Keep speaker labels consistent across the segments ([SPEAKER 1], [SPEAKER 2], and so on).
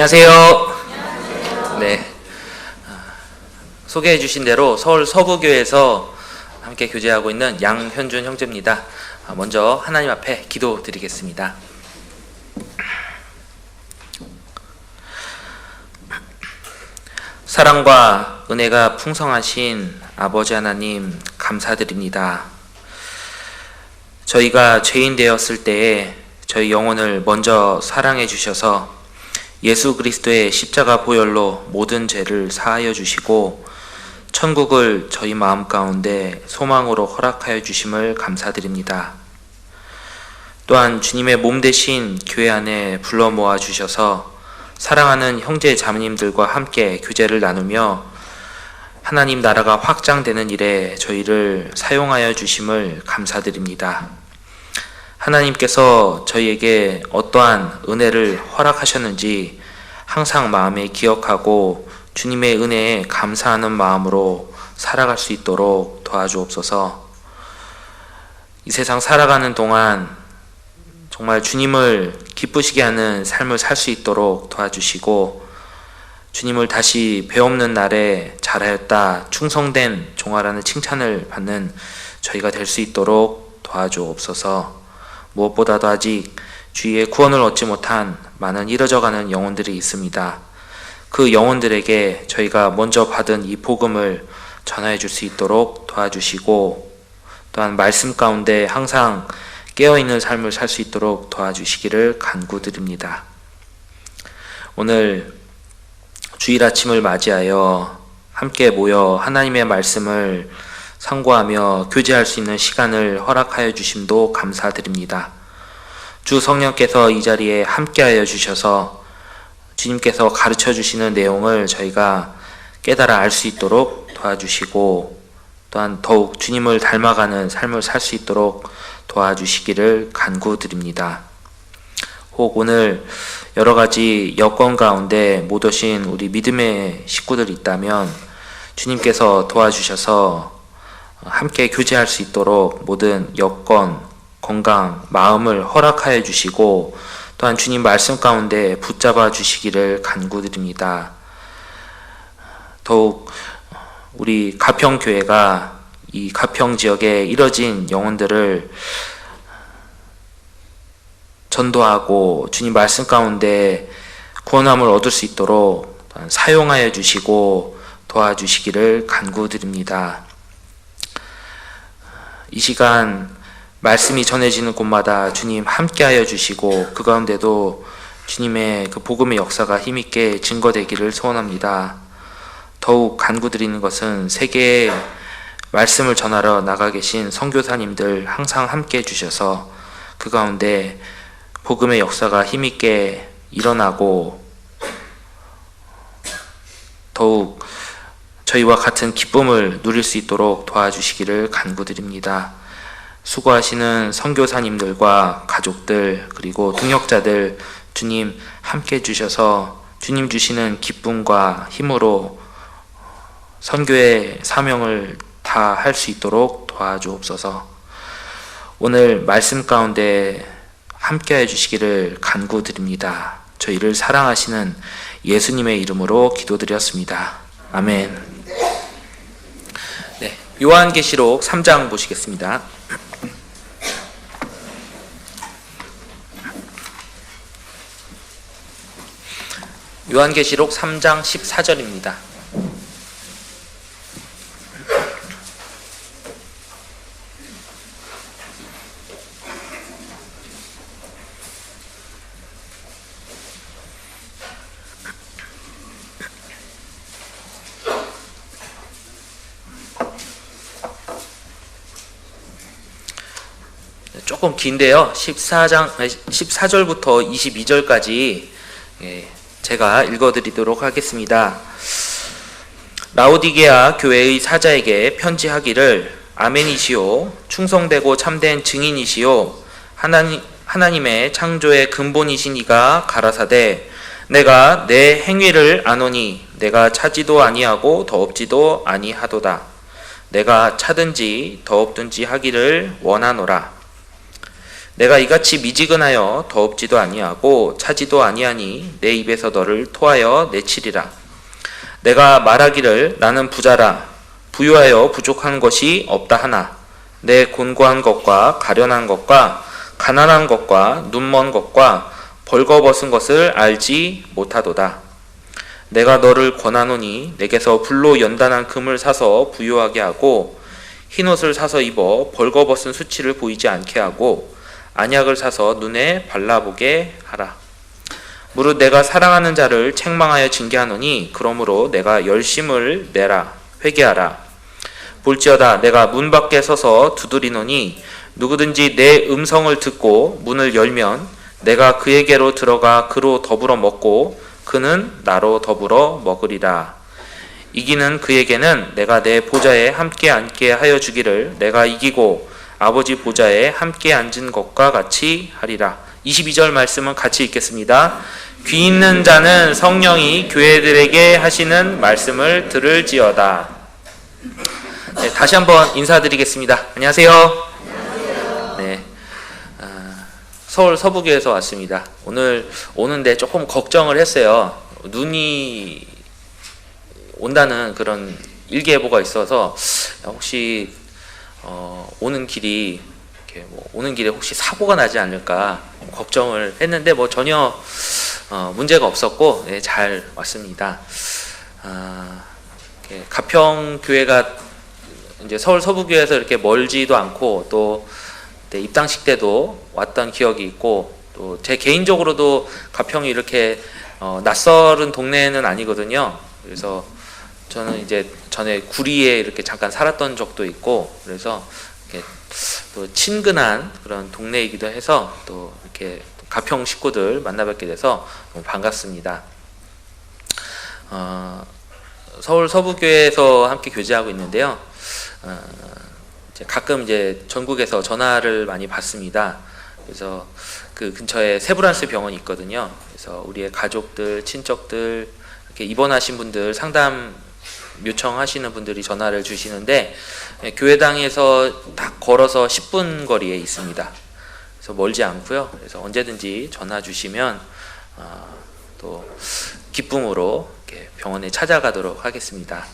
[SPEAKER 1] 안녕하세요. 네, 소개해 주신 대로 서울 서부교회에서 함께 교제하고 있는 양현준 형제입니다. 먼저 하나님 앞에 기도드리겠습니다. 사랑과 은혜가 풍성하신 아버지 하나님 감사드립니다. 저희가 죄인 되었을 때에 저희 영혼을 먼저 사랑해 주셔서 예수 그리스도의 십자가 보혈로 모든 죄를 사하여 주시고 천국을 저희 마음 가운데 소망으로 허락하여 주심을 감사드립니다. 또한 주님의 몸 되신 교회 안에 불러 모아 주셔서 사랑하는 형제 자매님들과 함께 교제를 나누며 하나님 나라가 확장되는 일에 저희를 사용하여 주심을 감사드립니다. 하나님께서 저희에게 어떠한 은혜를 허락하셨는지 항상 마음에 기억하고 주님의 은혜에 감사하는 마음으로 살아갈 수 있도록 도와주옵소서. 이 세상 살아가는 동안 정말 주님을 기쁘시게 하는 삶을 살 수 있도록 도와주시고 주님을 다시 배없는 날에 잘하였다 충성된 종아라는 칭찬을 받는 저희가 될 수 있도록 도와주옵소서. 무엇보다도 아직 주위에 구원을 얻지 못한 많은 잃어져가는 영혼들이 있습니다. 그 영혼들에게 저희가 먼저 받은 이 복음을 전하여 줄 수 있도록 도와주시고 또한 말씀 가운데 항상 깨어있는 삶을 살 수 있도록 도와주시기를 간구드립니다. 오늘 주일 아침을 맞이하여 함께 모여 하나님의 말씀을 상고하며 교제할 수 있는 시간을 허락하여 주심도 감사드립니다. 주 성령께서 이 자리에 함께하여 주셔서 주님께서 가르쳐 주시는 내용을 저희가 깨달아 알 수 있도록 도와주시고 또한 더욱 주님을 닮아가는 삶을 살 수 있도록 도와주시기를 간구드립니다. 혹 오늘 여러 가지 여건 가운데 못 오신 우리 믿음의 식구들이 있다면 주님께서 도와주셔서 함께 교제할 수 있도록 모든 여건, 건강, 마음을 허락하여 주시고 또한 주님 말씀 가운데 붙잡아 주시기를 간구드립니다. 더욱 우리 가평교회가 이 가평 지역에 이뤄진 영혼들을 전도하고 주님 말씀 가운데 구원함을 얻을 수 있도록 사용하여 주시고 도와주시기를 간구드립니다. 이 시간 말씀이 전해지는 곳마다 주님 함께하여 주시고 그 가운데도 주님의 그 복음의 역사가 힘있게 증거되기를 소원합니다. 더욱 간구드리는 것은 세계에 말씀을 전하러 나가 계신 선교사님들 항상 함께해 주셔서 그 가운데 복음의 역사가 힘있게 일어나고 더욱 저희와 같은 기쁨을 누릴 수 있도록 도와주시기를 간구드립니다. 수고하시는 선교사님들과 가족들 그리고 동역자들 주님 함께 주셔서 주님 주시는 기쁨과 힘으로 선교의 사명을 다 할 수 있도록 도와주옵소서. 오늘 말씀 가운데 함께 해주시기를 간구드립니다. 저희를 사랑하시는 예수님의 이름으로 기도드렸습니다. 아멘. 네, 요한계시록 3장 보시겠습니다. 요한계시록 3장 14절입니다. 조금 긴데요. 14절부터 22절까지 제가 읽어드리도록 하겠습니다. 라오디게아 교회의 사자에게 편지하기를 아멘이시오 충성되고 참된 증인이시오 하나님의 창조의 근본이신 이가 가라사대 내가 내 행위를 아노니 내가 차지도 아니하고 더 없지도 아니하도다 내가 차든지 더 없든지 하기를 원하노라 내가 이같이 미지근하여 더웁지도 아니하고 차지도 아니하니 내 입에서 너를 토하여 내치리라. 내가 말하기를 나는 부자라 부유하여 부족한 것이 없다 하나 내 곤고한 것과 가련한 것과 가난한 것과 눈먼 것과 벌거벗은 것을 알지 못하도다. 내가 너를 권하노니 내게서 불로 연단한 금을 사서 부유하게 하고 흰옷을 사서 입어 벌거벗은 수치를 보이지 않게 하고 안약을 사서 눈에 발라보게 하라. 무릇 내가 사랑하는 자를 책망하여 징계하노니 그러므로 내가 열심을 내라 회개하라. 볼지어다 내가 문 밖에 서서 두드리노니 누구든지 내 음성을 듣고 문을 열면 내가 그에게로 들어가 그로 더불어 먹고 그는 나로 더불어 먹으리라. 이기는 그에게는 내가 내 보좌에 함께 앉게 하여 주기를 내가 이기고 아버지 보좌에 함께 앉은 것과 같이 하리라. 22절 말씀은 같이 읽겠습니다. 귀 있는 자는 성령이 교회들에게 하시는 말씀을 들을지어다. 네, 다시 한번 인사드리겠습니다. 안녕하세요. 네, 서울 서부교에서 왔습니다. 오늘 오는데 조금 걱정을 했어요. 눈이 온다는 그런 일기예보가 있어서 혹시 오는 길이 이렇게 오는 길에 혹시 사고가 나지 않을까 걱정을 했는데 전혀 문제가 없었고 네, 잘 왔습니다. 가평 교회가 이제 서울 서부교에서 이렇게 멀지도 않고 또 네, 입당식 때도 왔던 기억이 있고 또 제 개인적으로도 가평이 이렇게 낯설은 동네는 아니거든요. 그래서 저는 이제 전에 구리에 이렇게 잠깐 살았던 적도 있고 그래서 이렇게 또 친근한 그런 동네이기도 해서 또 이렇게 가평 식구들 만나뵙게 돼서 너무 반갑습니다. 서울 서부교회에서 함께 교제하고 있는데요. 가끔 이제 전국에서 전화를 많이 받습니다. 그래서 그 근처에 세브란스 병원이 있거든요. 그래서 우리의 가족들, 친척들 이렇게 입원하신 분들 상담 요청하시는 분들이 전화를 주시는데 교회당에서 딱 걸어서 10분 거리에 있습니다. 그래서 멀지 않고요. 그래서 언제든지 전화 주시면 또 기쁨으로 이렇게 병원에 찾아가도록 하겠습니다.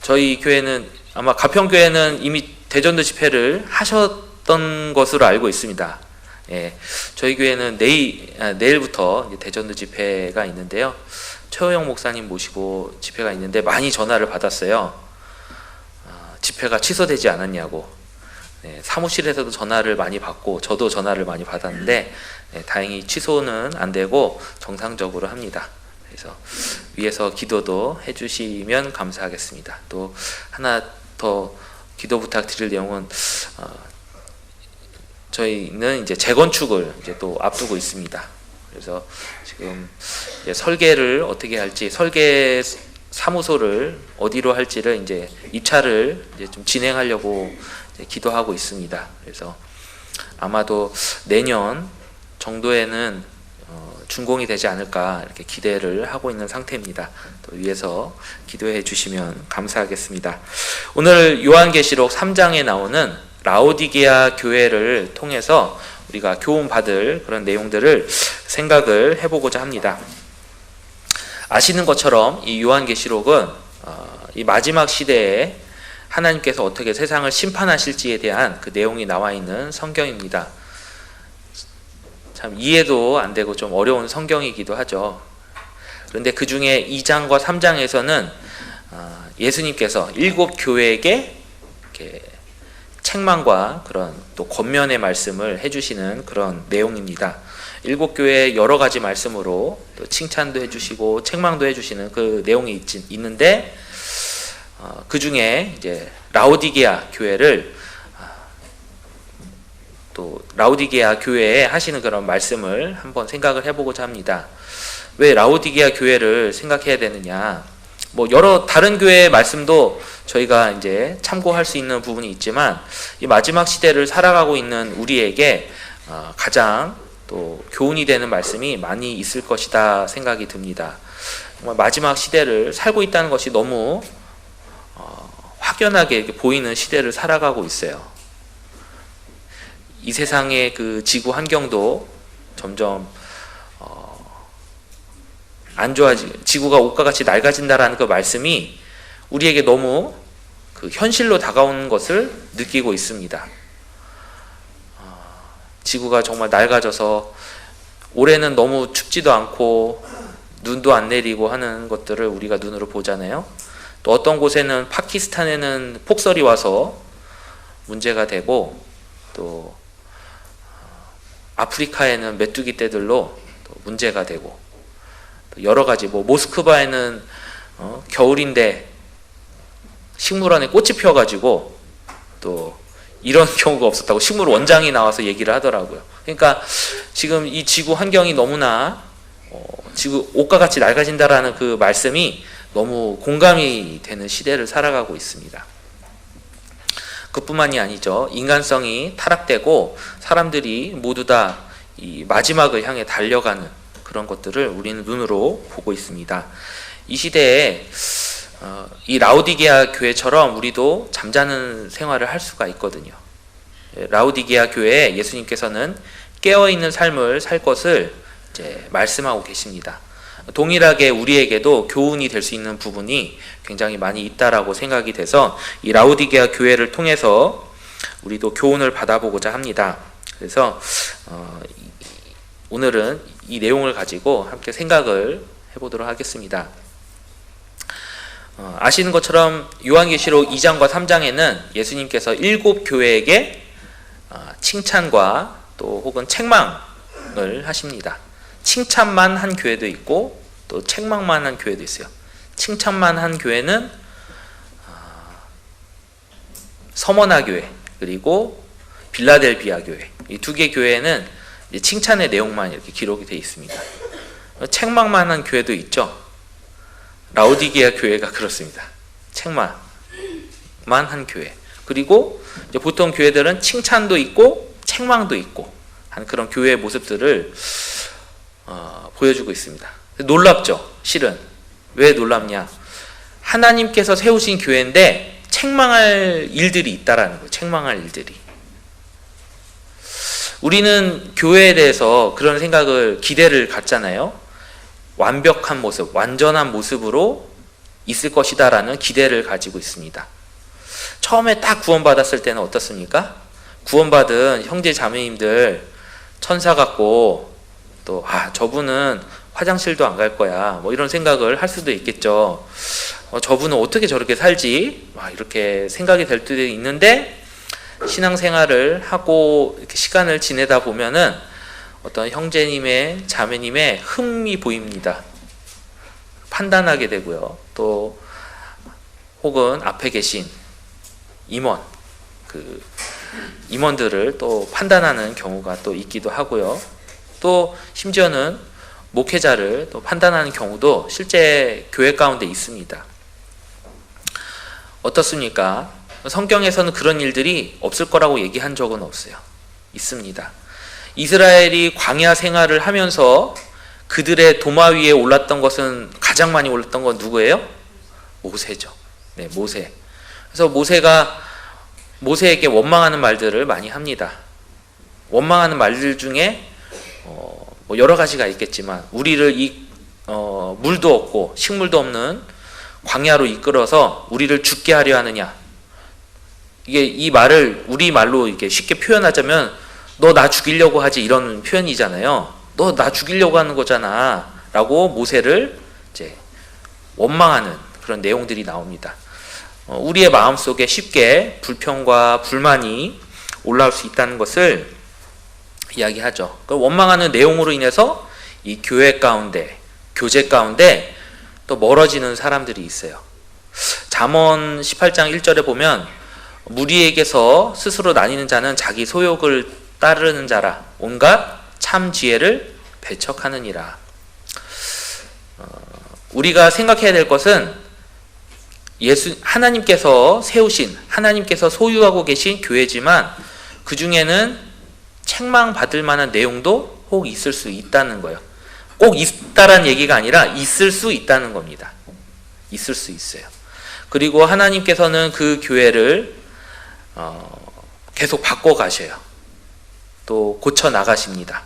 [SPEAKER 1] 저희 교회는 아마 가평교회는 이미 대전도 집회를 하셨던 것으로 알고 있습니다. 예, 저희 교회는 내일부터 대전도 집회가 있는데요. 최호영 목사님 모시고 집회가 있는데 많이 전화를 받았어요. 집회가 취소되지 않았냐고. 네, 사무실에서도 전화를 많이 받고 저도 전화를 많이 받았는데 네, 다행히 취소는 안 되고 정상적으로 합니다. 그래서 위에서 기도도 해주시면 감사하겠습니다. 또 하나 더 기도 부탁드릴 내용은 저희는 이제 재건축을 이제 또 앞두고 있습니다. 그래서 지금 이제 설계를 어떻게 할지, 설계 사무소를 어디로 할지를 이제 입찰을 이제 좀 진행하려고 이제 기도하고 있습니다. 그래서 아마도 내년 정도에는 준공이 되지 않을까 이렇게 기대를 하고 있는 상태입니다. 또 위에서 기도해 주시면 감사하겠습니다. 오늘 요한계시록 3장에 나오는 라오디게아 교회를 통해서 우리가 교훈받을 그런 내용들을 생각을 해보고자 합니다. 아시는 것처럼 이 요한계시록은 이 마지막 시대에 하나님께서 어떻게 세상을 심판하실지에 대한 그 내용이 나와 있는 성경입니다. 참 이해도 안 되고 좀 어려운 성경이기도 하죠. 그런데 그 중에 2장과 3장에서는 예수님께서 7 교회에게 이렇게 책망과 그런 또 권면의 말씀을 해주시는 그런 내용입니다. 7 교회의 여러 가지 말씀으로 또 칭찬도 해주시고 책망도 해주시는 그 내용이 있는데 그 중에 이제 라오디게아 교회를 또 라오디게아 교회에 하시는 그런 말씀을 한번 생각을 해보고자 합니다. 왜 라오디게아 교회를 생각해야 되느냐? 여러 다른 교회의 말씀도 저희가 이제 참고할 수 있는 부분이 있지만 이 마지막 시대를 살아가고 있는 우리에게 가장 또 교훈이 되는 말씀이 많이 있을 것이다 생각이 듭니다. 정말 마지막 시대를 살고 있다는 것이 너무 확연하게 이렇게 보이는 시대를 살아가고 있어요. 이 세상의 그 지구 환경도 점점 안 지구가 옷과 같이 낡아진다라는 그 말씀이 우리에게 너무 그 현실로 다가오는 것을 느끼고 있습니다. 지구가 정말 낡아져서 올해는 너무 춥지도 않고 눈도 안 내리고 하는 것들을 우리가 눈으로 보잖아요. 또 어떤 곳에는 파키스탄에는 폭설이 와서 문제가 되고, 또 아프리카에는 메뚜기 떼들로 또 문제가 되고, 또 여러 가지 모스크바에는 겨울인데 식물원에 꽃이 피어가지고 또 이런 경우가 없었다고 식물 원장이 나와서 얘기를 하더라고요. 그러니까 지금 이 지구 환경이 너무나 지구 옷과 같이 낡아진다라는 그 말씀이 너무 공감이 되는 시대를 살아가고 있습니다. 그뿐만이 아니죠. 인간성이 타락되고 사람들이 모두 다 이 마지막을 향해 달려가는 그런 것들을 우리는 눈으로 보고 있습니다. 이 시대에 이 라오디게아 교회처럼 우리도 잠자는 생활을 할 수가 있거든요. 라오디게아 교회에 예수님께서는 깨어있는 삶을 살 것을 이제 말씀하고 계십니다. 동일하게 우리에게도 교훈이 될 수 있는 부분이 굉장히 많이 있다라고 생각이 돼서 이 라오디게아 교회를 통해서 우리도 교훈을 받아보고자 합니다. 그래서 오늘은 이 내용을 가지고 함께 생각을 해보도록 하겠습니다. 아시는 것처럼 요한계시록 2장과 3장에는 예수님께서 7 교회에게 칭찬과 또 혹은 책망을 하십니다. 칭찬만 한 교회도 있고 또 책망만 한 교회도 있어요. 칭찬만 한 교회는 서머나 교회 그리고 빌라델비아 교회, 이 2개 교회는 칭찬의 내용만 이렇게 기록이 되어 있습니다. 책망만 한 교회도 있죠. 라오디게아 교회가 그렇습니다. 책망만 한 교회. 그리고 이제 보통 교회들은 칭찬도 있고 책망도 있고 하는 그런 교회의 모습들을 보여주고 있습니다. 놀랍죠? 실은. 왜 놀랍냐? 하나님께서 세우신 교회인데 책망할 일들이 있다라는 거예요. 책망할 일들이. 우리는 교회에 대해서 그런 생각을, 기대를 갖잖아요. 완벽한 모습, 완전한 모습으로 있을 것이다라는 기대를 가지고 있습니다. 처음에 딱 구원받았을 때는 어떻습니까? 구원받은 형제 자매님들 천사 같고 또 저분은 화장실도 안 갈 거야 이런 생각을 할 수도 있겠죠. 저분은 어떻게 저렇게 살지? 이렇게 생각이 될 때도 있는데 신앙생활을 하고 이렇게 시간을 지내다 보면은 어떤 형제님의 자매님의 흠이 보입니다. 판단하게 되고요. 또 혹은 앞에 계신 임원, 그 임원들을 또 판단하는 경우가 또 있기도 하고요. 또 심지어는 목회자를 또 판단하는 경우도 실제 교회 가운데 있습니다. 어떻습니까? 성경에서는 그런 일들이 없을 거라고 얘기한 적은 없어요. 있습니다. 이스라엘이 광야 생활을 하면서 그들의 도마 위에 올랐던 것은, 가장 많이 올랐던 건 누구예요? 모세죠. 네, 모세. 그래서 모세가 모세에게 원망하는 말들을 많이 합니다. 원망하는 말들 중에 여러 가지가 있겠지만 우리를 물도 없고 식물도 없는 광야로 이끌어서 우리를 죽게 하려 하느냐. 이 말을 우리 말로 이렇게 쉽게 표현하자면 너 나 죽이려고 하지, 이런 표현이잖아요. 너 나 죽이려고 하는 거잖아 라고 모세를 이제 원망하는 그런 내용들이 나옵니다. 우리의 마음속에 쉽게 불평과 불만이 올라올 수 있다는 것을 이야기하죠. 그 원망하는 내용으로 인해서 이 교회 가운데, 교제 가운데 또 멀어지는 사람들이 있어요. 잠언 18장 1절에 보면 무리에게서 스스로 나뉘는 자는 자기 소욕을 따르는 자라 온갖 참 지혜를 배척하느니라. 우리가 생각해야 될 것은 하나님께서 세우신, 하나님께서 소유하고 계신 교회지만 그 중에는 책망받을 만한 내용도 혹 있을 수 있다는 거예요. 꼭 있다란 얘기가 아니라 있을 수 있다는 겁니다. 있을 수 있어요. 그리고 하나님께서는 그 교회를 계속 바꿔 가셔요. 또 고쳐 나가십니다.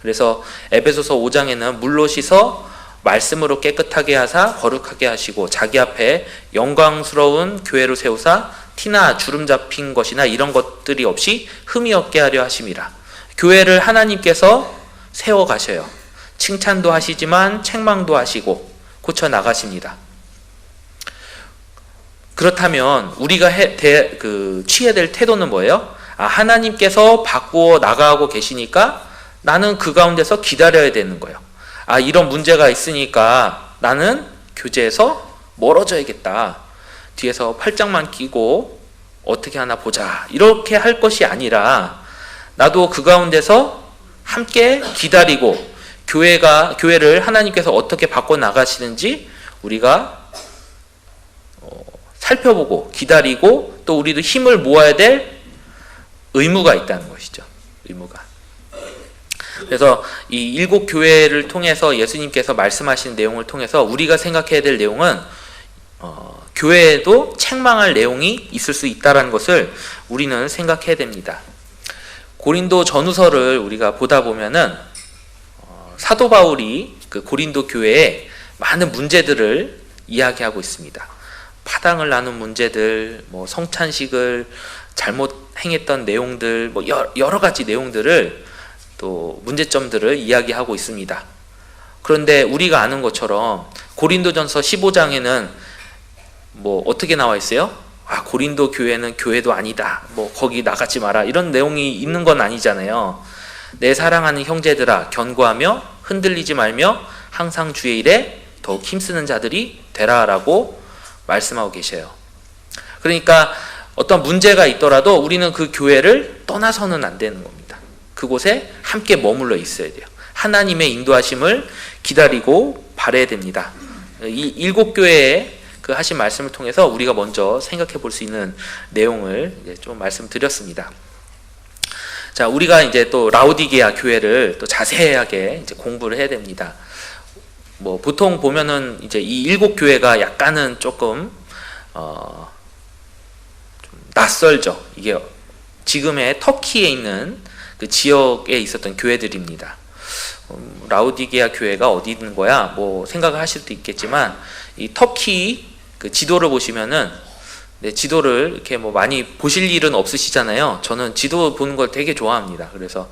[SPEAKER 1] 그래서 에베소서 5장에는 물로 씻어 말씀으로 깨끗하게 하사 거룩하게 하시고 자기 앞에 영광스러운 교회로 세우사 티나 주름 잡힌 것이나 이런 것들이 없이 흠이 없게 하려 하심이라. 교회를 하나님께서 세워 가셔요. 칭찬도 하시지만 책망도 하시고 고쳐 나가십니다. 그렇다면 우리가 취해야 될 태도는 뭐예요? 하나님께서 바꾸어 나가고 계시니까 나는 그 가운데서 기다려야 되는 거예요. 이런 문제가 있으니까 나는 교제에서 멀어져야겠다. 뒤에서 팔짱만 끼고 어떻게 하나 보자. 이렇게 할 것이 아니라 나도 그 가운데서 함께 기다리고 교회를 하나님께서 어떻게 바꿔 나가시는지 우리가 살펴보고 기다리고 또 우리도 힘을 모아야 될 의무가 있다는 것이죠. 의무가. 그래서 이 7 교회를 통해서 예수님께서 말씀하신 내용을 통해서 우리가 생각해야 될 내용은 교회에도 책망할 내용이 있을 수 있다는 것을 우리는 생각해야 됩니다. 고린도 전후서를 우리가 보다 보면은 사도 바울이 그 고린도 교회에 많은 문제들을 이야기하고 있습니다. 파당을 나눈 문제들, 성찬식을 잘못 행했던 내용들, 여러 가지 내용들을 또 문제점들을 이야기하고 있습니다. 그런데 우리가 아는 것처럼 고린도전서 15장에는 어떻게 나와 있어요? 고린도 교회는 교회도 아니다. 거기 나가지 마라. 이런 내용이 있는 건 아니잖아요. 내 사랑하는 형제들아 견고하며 흔들리지 말며 항상 주의 일에 더욱 힘쓰는 자들이 되라라고 말씀하고 계셔요. 그러니까 어떤 문제가 있더라도 우리는 그 교회를 떠나서는 안 되는 겁니다. 그곳에 함께 머물러 있어야 돼요. 하나님의 인도하심을 기다리고 바라야 됩니다. 이 7 교회의 그 하신 말씀을 통해서 우리가 먼저 생각해 볼 수 있는 내용을 좀 말씀드렸습니다. 자, 우리가 이제 또 라오디게아 교회를 또 자세하게 이제 공부를 해야 됩니다. 보통 보면은 이제 이 7 교회가 약간은 조금 좀 낯설죠. 이게 지금의 터키에 있는 그 지역에 있었던 교회들입니다. 라오디게아 교회가 어디 있는 거야? 생각을 하실 수도 있겠지만 이 터키 그 지도를 보시면은 지도를 이렇게 많이 보실 일은 없으시잖아요. 저는 지도 보는 걸 되게 좋아합니다. 그래서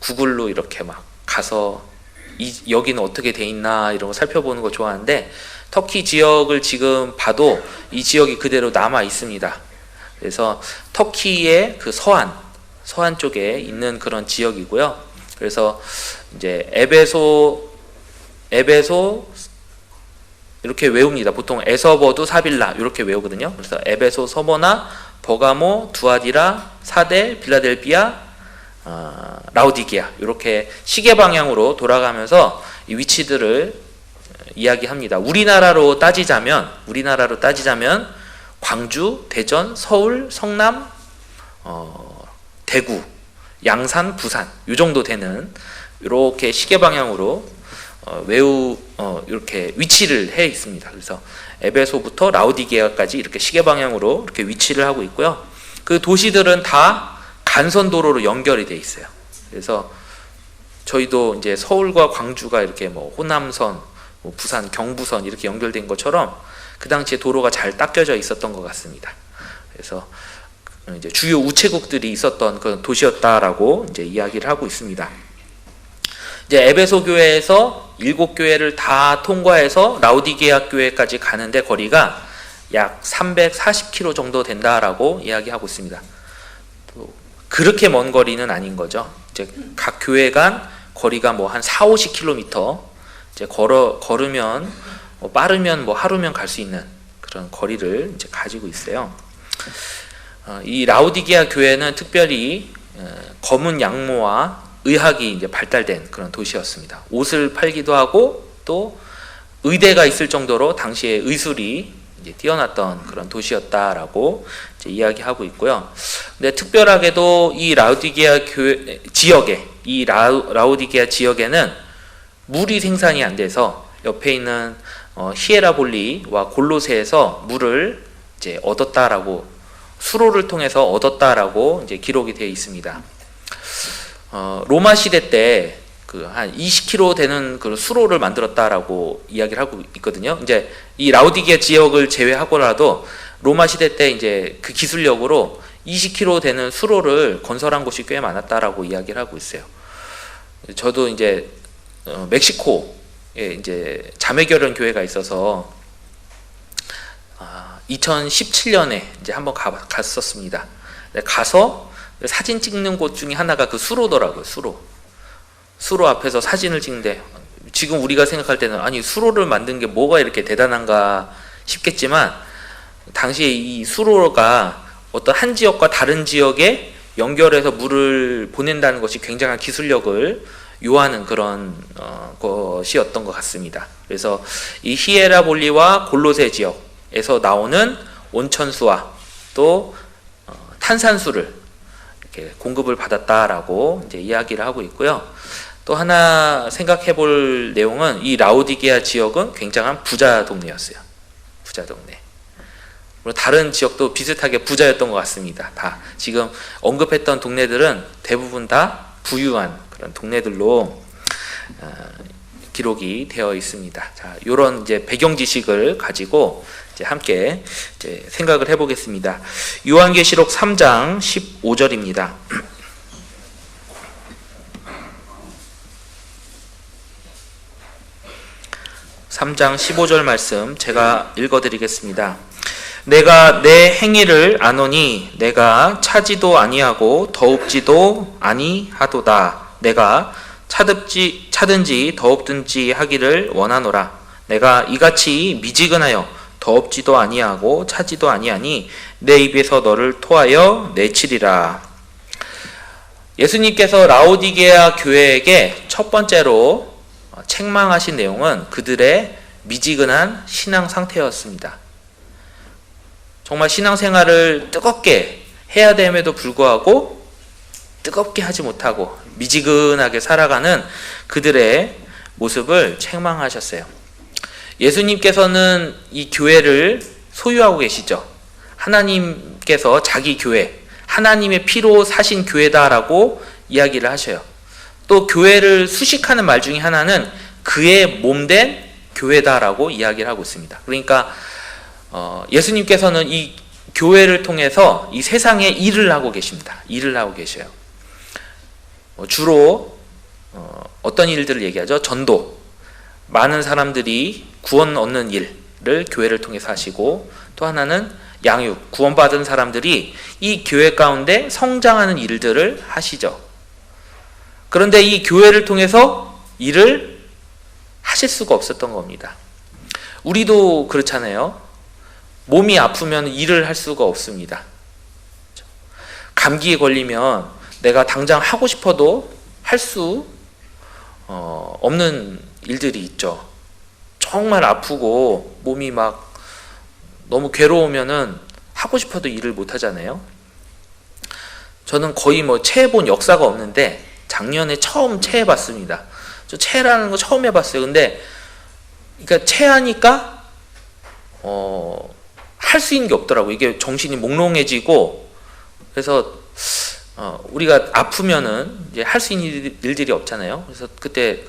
[SPEAKER 1] 구글로 이렇게 막 가서 여기는 어떻게 돼 있나 이런 거 살펴보는 거 좋아하는데 터키 지역을 지금 봐도 이 지역이 그대로 남아 있습니다. 그래서 터키의 그 서한 쪽에 있는 그런 지역이고요. 그래서 이제 에베소 이렇게 외웁니다. 보통 에서버두 사빌라 이렇게 외우거든요. 그래서 에베소, 서머나, 버가모, 두아디라, 사데, 빌라델비아, 라오디게아 이렇게 시계 방향으로 돌아가면서 이 위치들을 이야기합니다. 우리나라로 따지자면 광주, 대전, 서울, 성남, 대구, 양산, 부산 이 정도 되는 이렇게 시계 방향으로 이렇게 위치를 해 있습니다. 그래서 에베소부터 라오디게아까지 이렇게 시계 방향으로 이렇게 위치를 하고 있고요. 그 도시들은 다 간선도로로 연결이 돼 있어요. 그래서 저희도 이제 서울과 광주가 이렇게 호남선, 부산, 경부선 이렇게 연결된 것처럼 그 당시에 도로가 잘 닦여져 있었던 것 같습니다. 그래서 이제 주요 우체국들이 있었던 그런 도시였다라고 이제 이야기를 하고 있습니다. 이제 에베소 교회에서 7 교회를 다 통과해서 라오디게아 교회까지 가는데 거리가 약 340km 정도 된다라고 이야기하고 있습니다. 또 그렇게 먼 거리는 아닌 거죠. 이제 각 교회 간 거리가 한 4-50km 이제 걸으면 빠르면 하루면 갈 수 있는 그런 거리를 이제 가지고 있어요. 이 라오디게아 교회는 특별히 검은 양모와 의학이 이제 발달된 그런 도시였습니다. 옷을 팔기도 하고 또 의대가 있을 정도로 당시에 의술이 이제 뛰어났던 그런 도시였다라고 이제 이야기하고 있고요. 근데 특별하게도 이 라오디게아 교회 지역에 라오디게아 지역에는 물이 생산이 안 돼서 옆에 있는 히에라볼리와 골로새에서 물을 이제 얻었다라고 수로를 통해서 얻었다라고 이제 기록이 되어 있습니다. 로마 시대 때 그 한 20km 되는 그 수로를 만들었다라고 이야기를 하고 있거든요. 이제 이 라우디게아 지역을 제외하고라도 로마 시대 때 이제 그 기술력으로 20km 되는 수로를 건설한 곳이 꽤 많았다라고 이야기를 하고 있어요. 저도 이제 멕시코에 이제 자매결연 교회가 있어서 2017년에 이제 한번 갔었습니다. 가서 사진 찍는 곳 중에 하나가 그 수로더라고요. 수로 앞에서 사진을 찍는데, 지금 우리가 생각할 때는 아니 수로를 만든 게 뭐가 이렇게 대단한가 싶겠지만, 당시에 이 수로가 어떤 한 지역과 다른 지역에 연결해서 물을 보낸다는 것이 굉장한 기술력을 요하는 그런 것이었던 것 같습니다. 그래서 이 히에라볼리와 골로새 지역에서 나오는 온천수와 또 탄산수를 이렇게 공급을 받았다라고 이제 이야기를 하고 있고요. 또 하나 생각해 볼 내용은 이 라우디게아 지역은 굉장한 부자 동네였어요. 부자 동네. 다른 지역도 비슷하게 부자였던 것 같습니다. 다 지금 언급했던 동네들은 대부분 다 부유한 그런 동네들로 기록이 되어 있습니다. 자, 이런 이제 배경 지식을 가지고 이제 함께 이제 생각을 해보겠습니다. 요한계시록 3장 15절입니다. 3장 15절 말씀 제가 읽어드리겠습니다. 내가 내 행위를 아노니 내가 차지도 아니하고 더웁지도 아니하도다. 내가 차든지 더웁든지 하기를 원하노라. 내가 이같이 미지근하여 더웁지도 아니하고 차지도 아니하니 내 입에서 너를 토하여 내치리라. 예수님께서 라오디게아 교회에게 첫 번째로 책망하신 내용은 그들의 미지근한 신앙 상태였습니다. 정말 신앙생활을 뜨겁게 해야 됨에도 불구하고 뜨겁게 하지 못하고 미지근하게 살아가는 그들의 모습을 책망하셨어요. 예수님께서는 이 교회를 소유하고 계시죠. 하나님께서 자기 교회, 하나님의 피로 사신 교회다라고 이야기를 하셔요. 또 교회를 수식하는 말 중에 하나는 그의 몸된 교회다라고 이야기를 하고 있습니다. 그러니까 예수님께서는 이 교회를 통해서 이 세상에 일을 하고 계십니다. 일을 하고 계셔요. 주로 어떤 일들을 얘기하죠? 전도, 많은 사람들이 구원 얻는 일을 교회를 통해서 하시고, 또 하나는 양육, 구원받은 사람들이 이 교회 가운데 성장하는 일들을 하시죠. 그런데 이 교회를 통해서 일을 하실 수가 없었던 겁니다. 우리도 그렇잖아요. 몸이 아프면 일을 할 수가 없습니다. 감기에 걸리면 내가 당장 하고 싶어도 할 수 없는 일들이 있죠. 정말 아프고 몸이 막 너무 괴로우면은 하고 싶어도 일을 못 하잖아요. 저는 거의 체해본 역사가 없는데 작년에 처음 체해봤습니다. 저 체라는 거 처음 해봤어요. 근데 그러니까 체하니까 할 수 있는 게 없더라고. 이게 정신이 몽롱해지고, 그래서 우리가 아프면은 이제 할 수 있는 일들이 없잖아요. 그래서 그때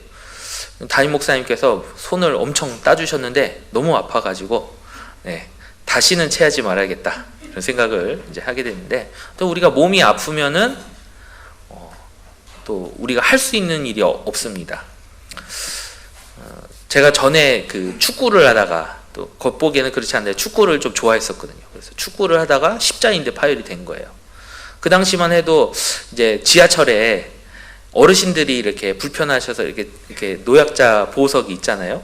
[SPEAKER 1] 담임 목사님께서 손을 엄청 따주셨는데 너무 아파가지고 다시는 체하지 말아야겠다 이런 생각을 이제 하게 됐는데, 또 우리가 몸이 아프면은 또 우리가 할 수 있는 일이 없습니다. 제가 전에 그 축구를 하다가, 또 겉보기에는 그렇지 않은데 축구를 좀 좋아했었거든요. 그래서 축구를 하다가 십자인대 파열이 된 거예요. 그 당시만 해도 이제 지하철에 어르신들이 이렇게 불편하셔서 이렇게 노약자 보호석이 있잖아요.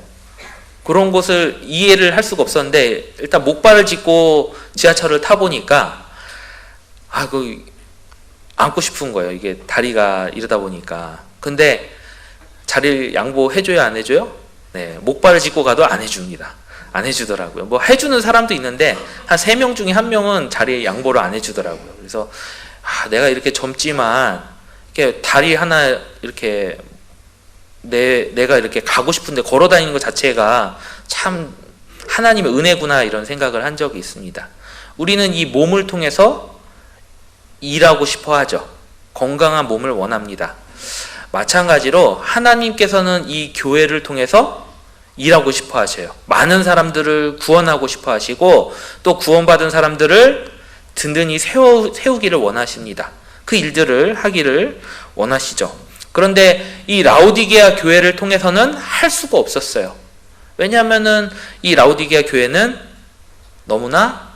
[SPEAKER 1] 그런 곳을 이해를 할 수가 없었는데, 일단 목발을 짚고 지하철을 타보니까 안고 싶은 거예요. 이게 다리가 이러다 보니까. 근데 자리를 양보해줘야 안 해줘요? 네, 목발을 짚고 가도 안 해줍니다. 안 해주더라고요. 해주는 사람도 있는데 한 3명 중에 1명은 자리에 양보를 안 해주더라고요. 그래서 내가 이렇게 젊지만 이렇게 다리 하나 이렇게 내가 이렇게 가고 싶은데 걸어 다니는 것 자체가 참 하나님의 은혜구나 이런 생각을 한 적이 있습니다. 우리는 이 몸을 통해서 일하고 싶어 하죠. 건강한 몸을 원합니다. 마찬가지로 하나님께서는 이 교회를 통해서 일하고 싶어 하셔요. 많은 사람들을 구원하고 싶어 하시고 또 구원받은 사람들을 든든히 세우기를 원하십니다. 그 일들을 하기를 원하시죠. 그런데 이 라오디게아 교회를 통해서는 할 수가 없었어요. 왜냐하면은 이 라오디게아 교회는 너무나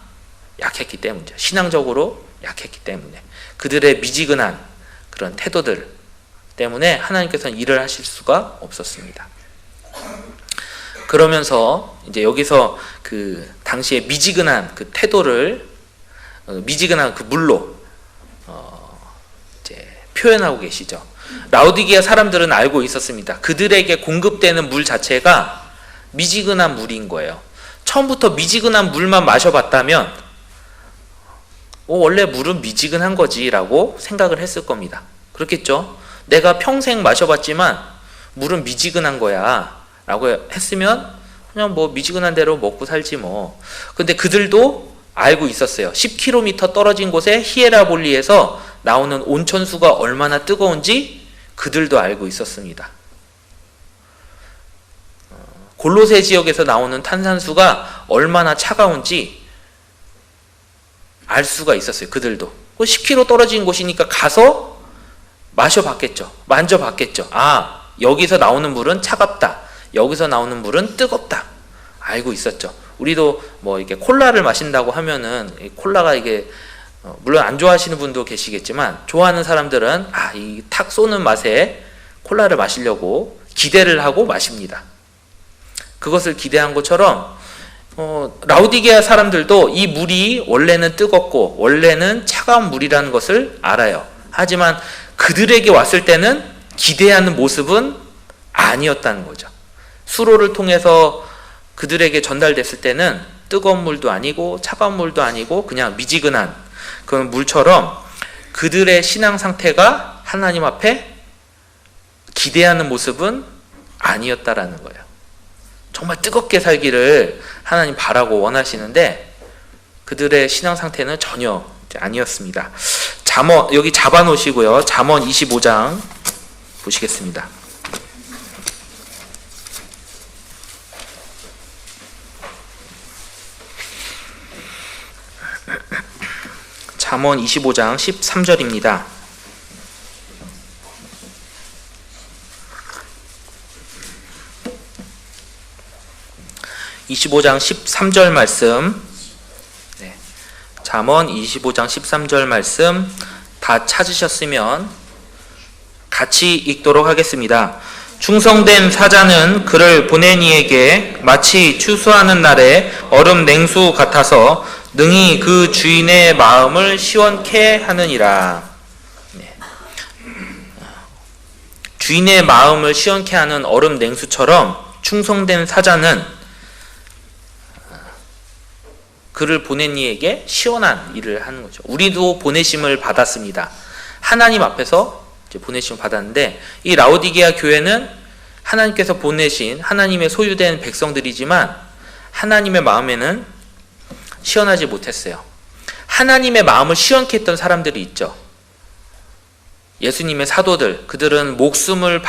[SPEAKER 1] 약했기 때문이죠. 신앙적으로 약했기 때문에. 그들의 미지근한 그런 태도들 때문에 하나님께서는 일을 하실 수가 없었습니다. 그러면서 이제 여기서 그 당시에 미지근한 그 태도를 미지근한 그 물로 이제 표현하고 계시죠. 라오디게아 사람들은 알고 있었습니다. 그들에게 공급되는 물 자체가 미지근한 물인 거예요. 처음부터 미지근한 물만 마셔봤다면 원래 물은 미지근한 거지 라고 생각을 했을 겁니다. 그렇겠죠? 내가 평생 마셔봤지만 물은 미지근한 거야 라고 했으면 그냥 뭐 미지근한 대로 먹고 살지 뭐. 근데 그들도 알고 있었어요. 10km 떨어진 곳에 히에라볼리에서 나오는 온천수가 얼마나 뜨거운지 그들도 알고 있었습니다. 골로새 지역에서 나오는 탄산수가 얼마나 차가운지 알 수가 있었어요. 그들도. 10km 떨어진 곳이니까 가서 마셔봤겠죠. 만져봤겠죠. 아, 여기서 나오는 물은 차갑다. 여기서 나오는 물은 뜨겁다. 알고 있었죠. 우리도 뭐 이렇게 콜라를 마신다고 하면은 콜라가 이게 물론 안 좋아하시는 분도 계시겠지만 좋아하는 사람들은 이 탁 쏘는 맛에 콜라를 마시려고 기대를 하고 마십니다. 그것을 기대한 것처럼 라오디게아 사람들도 이 물이 원래는 뜨겁고 원래는 차가운 물이라는 것을 알아요. 하지만 그들에게 왔을 때는 기대하는 모습은 아니었다는 거죠. 수로를 통해서 그들에게 전달됐을 때는 뜨거운 물도 아니고 차가운 물도 아니고 그냥 미지근한 그런 물처럼 그들의 신앙 상태가 하나님 앞에 기대하는 모습은 아니었다라는 거예요. 정말 뜨겁게 살기를 하나님 바라고 원하시는데 그들의 신앙 상태는 전혀 아니었습니다. 여기 잡아놓으시고요. 잠언 25장 보시겠습니다. 잠언 25장 13절입니다. (25장 13절) 말씀, 잠언 25장 13절 말씀 다 찾으셨으면 같이 읽도록 하겠습니다. 충성된 사자는 그를 보낸 이에게 마치 추수하는 날에 얼음 냉수 같아서 능히 그 주인의 마음을 시원케 하느니라. 주인의 마음을 시원케 하는 얼음 냉수처럼 충성된 사자는 그를 보낸 이에게 시원한 일을 하는 거죠. 우리도 보내심을 받았습니다. 하나님 앞에서 보내심을 받았는데 이 라오디게아 교회는 하나님께서 보내신 하나님의 소유된 백성들이지만 하나님의 마음에는 시원하지 못했어요. 하나님의 마음을 시원케 했던 사람들이 있죠. 예수님의 사도들, 그들은 목숨을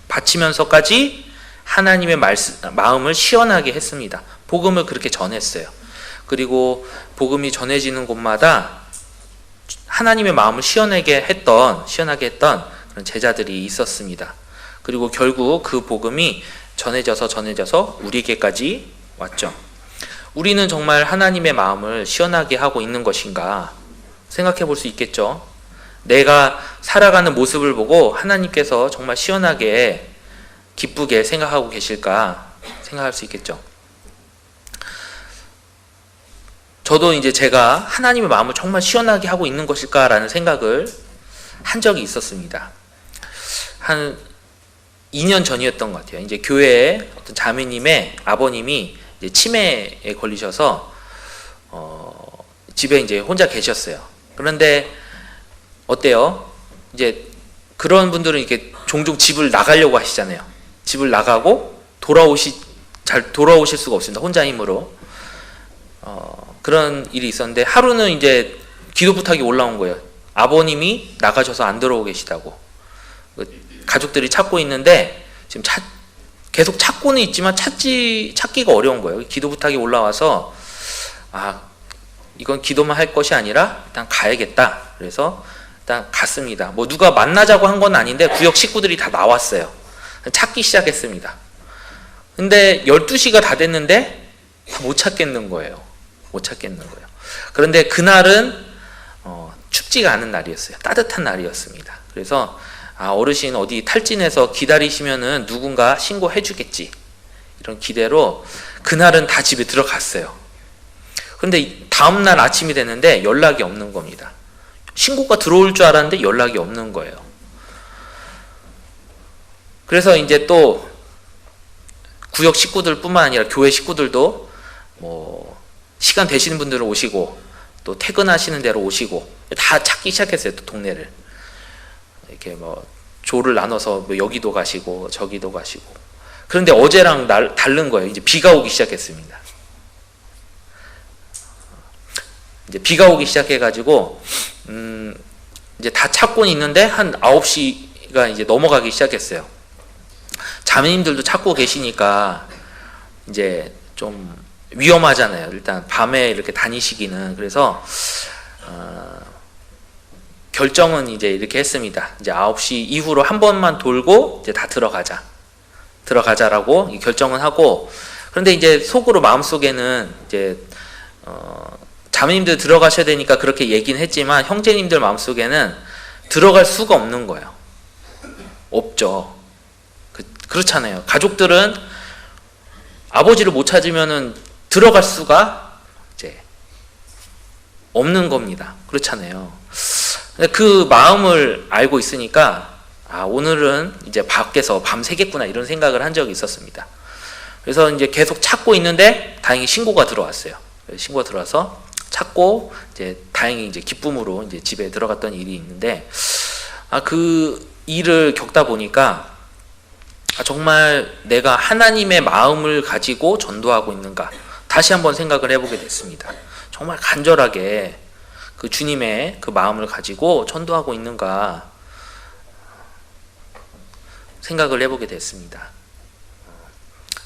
[SPEAKER 1] 바치면서까지 하나님의 마음을 시원하게 했습니다. 복음을 그렇게 전했어요. 그리고 복음이 전해지는 곳마다 하나님의 마음을 시원하게 했던 그런 제자들이 있었습니다. 그리고 결국 그 복음이 전해져서 우리에게까지 왔죠. 우리는 정말 하나님의 마음을 시원하게 하고 있는 것인가 생각해 볼 수 있겠죠. 내가 살아가는 모습을 보고 하나님께서 정말 시원하게 기쁘게 생각하고 계실까 생각할 수 있겠죠. 저도 이제 제가 하나님의 마음을 정말 시원하게 하고 있는 것일까라는 생각을 한 적이 있었습니다. 한 2년 전이었던 것 같아요. 이제 교회에 어떤 자매님의 아버님이 이제 치매에 걸리셔서 집에 이제 혼자 계셨어요. 그런데 어때요? 이제 그런 분들은 이렇게 종종 집을 나가려고 하시잖아요. 집을 나가고 잘 돌아오실 수가 없습니다. 혼자 힘으로. 그런 일이 있었는데 하루는 이제 기도 부탁이 올라온 거예요. 아버님이 나가셔서 안 들어오고 계시다고. 가족들이 찾고 있는데 지금 계속 찾고는 있지만 찾기가 어려운 거예요. 기도 부탁이 올라와서 이건 기도만 할 것이 아니라 일단 가야겠다. 그래서 일단 갔습니다. 뭐 누가 만나자고 한 건 아닌데 구역 식구들이 다 나왔어요. 찾기 시작했습니다. 근데 12시가 다 됐는데 다 못 찾겠는 거예요. 못 찾겠는 거예요. 그런데 그날은 춥지가 않은 날이었어요. 따뜻한 날이었습니다. 그래서 어르신 어디 탈진해서 기다리시면은 누군가 신고해 주겠지, 이런 기대로 그날은 다 집에 들어갔어요. 그런데 다음날 아침이 됐는데 연락이 없는 겁니다. 신고가 들어올 줄 알았는데 연락이 없는 거예요. 그래서 이제 또 구역 식구들뿐만 아니라 교회 식구들도 뭐 시간 되시는 분들은 오시고 또 퇴근하시는 대로 오시고 다 찾기 시작했어요. 또 동네를 이렇게 뭐 조를 나눠서 뭐 여기도 가시고 저기도 가시고. 그런데 어제랑 다른 거예요. 이제 비가 오기 시작했습니다. 이제 비가 오기 시작해가지고 이제 다 찾고는 있는데 한 9시가 이제 넘어가기 시작했어요. 자매님들도 찾고 계시니까 이제 좀 위험하잖아요. 일단 밤에 이렇게 다니시기는. 그래서 결정은 이제 이렇게 했습니다. 이제 9시 이후로 한 번만 돌고 이제 다 들어가자라고 결정은 하고. 그런데 이제 속으로 마음속에는 이제 자매님들 들어가셔야 되니까 그렇게 얘기는 했지만 형제님들 마음속에는 들어갈 수가 없는 거예요. 없죠. 그렇잖아요. 가족들은 아버지를 못 찾으면은 들어갈 수가 이제 없는 겁니다. 그렇잖아요. 그 마음을 알고 있으니까 오늘은 이제 밖에서 밤새겠구나, 이런 생각을 한 적이 있었습니다. 그래서 이제 계속 찾고 있는데 다행히 신고가 들어왔어요. 신고가 들어와서 찾고 이제 다행히 이제 기쁨으로 이제 집에 들어갔던 일이 있는데, 그 일을 겪다 보니까 정말 내가 하나님의 마음을 가지고 전도하고 있는가 다시 한번 생각을 해보게 됐습니다. 정말 간절하게 그 주님의 그 마음을 가지고 전도하고 있는가 생각을 해보게 됐습니다.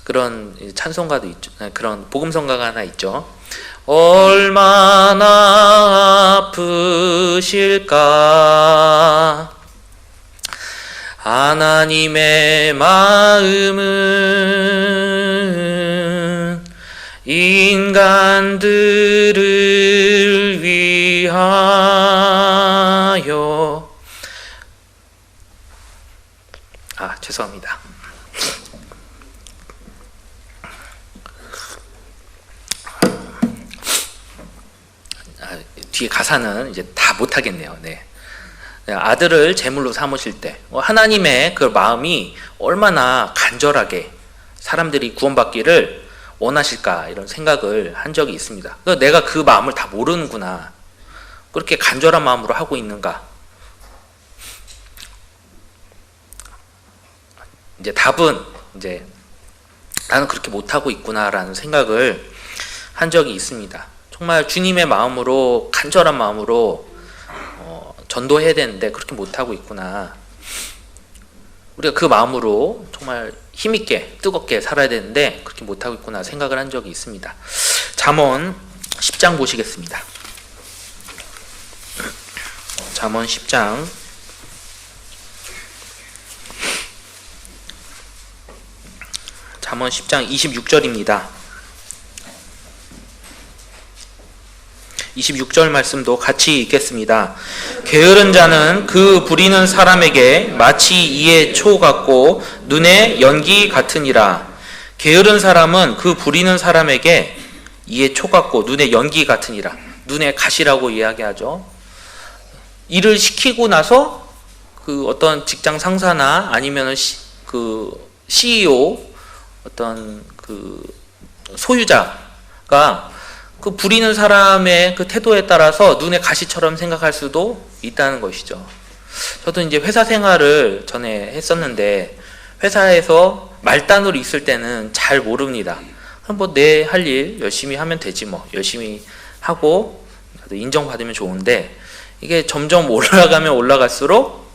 [SPEAKER 1] 그런 찬송가도 있죠. 그런 복음성가가 하나 있죠. 얼마나 아프실까 하나님의 마음은 인간들을 위하여. 죄송합니다. 뒤에 가사는 이제 다 못하겠네요. 네. 아들을 제물로 삼으실 때 하나님의 그 마음이 얼마나 간절하게 사람들이 구원받기를 원하실까, 이런 생각을 한 적이 있습니다. 내가 그 마음을 다 모르는구나, 그렇게 간절한 마음으로 하고 있는가. 이제 답은 이제 나는 그렇게 못하고 있구나라는 생각을 한 적이 있습니다. 정말 주님의 마음으로, 간절한 마음으로 전도해야 되는데 그렇게 못하고 있구나. 우리가 그 마음으로 정말 힘있게 뜨겁게 살아야 되는데 그렇게 못하고 있구나 생각을 한 적이 있습니다. 잠언 10장 보시겠습니다. 잠언 10장 26절입니다. 26절 말씀도 같이 읽겠습니다. 게으른 자는 그 부리는 사람에게 마치 이의 초 같고 눈의 연기 같으니라. 게으른 사람은 그 부리는 사람에게 이의 초 같고 눈의 연기 같으니라. 눈의 가시라고 이야기하죠. 일을 시키고 나서 그 어떤 직장 상사나 아니면 그 CEO, 어떤 그 소유자가 그 부리는 사람의 그 태도에 따라서 눈의 가시처럼 생각할 수도 있다는 것이죠. 저도 이제 회사 생활을 전에 했었는데 회사에서 말단으로 있을 때는 잘 모릅니다. 뭐 내 할 일 열심히 하면 되지 뭐, 열심히 하고 인정받으면 좋은데, 이게 점점 올라가면 올라갈수록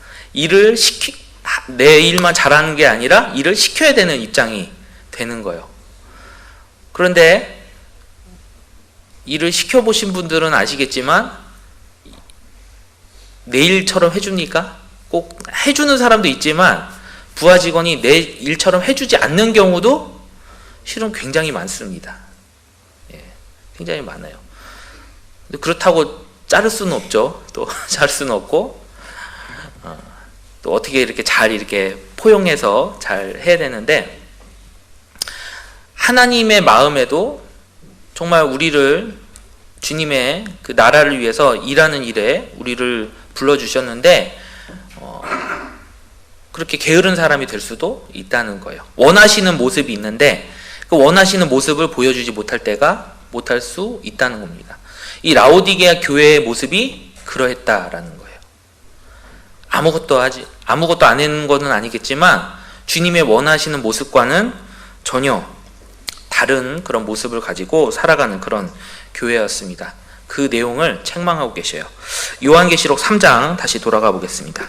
[SPEAKER 1] 내 일만 잘하는 게 아니라 일을 시켜야 되는 입장이 되는 거예요. 그런데 일을 시켜보신 분들은 아시겠지만 내 일처럼 해줍니까? 꼭 해주는 사람도 있지만 부하 직원이 내 일처럼 해주지 않는 경우도 실은 굉장히 많습니다. 예, 굉장히 많아요. 근데 그렇다고 자를 수는 없죠. 또 자를 수는 없고 또 어떻게 이렇게 잘 이렇게 포용해서 잘 해야 되는데, 하나님의 마음에도 정말 우리를 주님의 그 나라를 위해서 일하는 일에 우리를 불러주셨는데 그렇게 게으른 사람이 될 수도 있다는 거예요. 원하시는 모습이 있는데 그 원하시는 모습을 보여주지 못할 수 있다는 겁니다. 이 라오디게아 교회의 모습이 그러했다라는 거예요. 아무것도 안 하는 것은 아니겠지만 주님의 원하시는 모습과는 전혀 다른 그런 모습을 가지고 살아가는 그런 교회였습니다. 그 내용을 책망하고 계셔요. 요한계시록 3장 다시 돌아가 보겠습니다.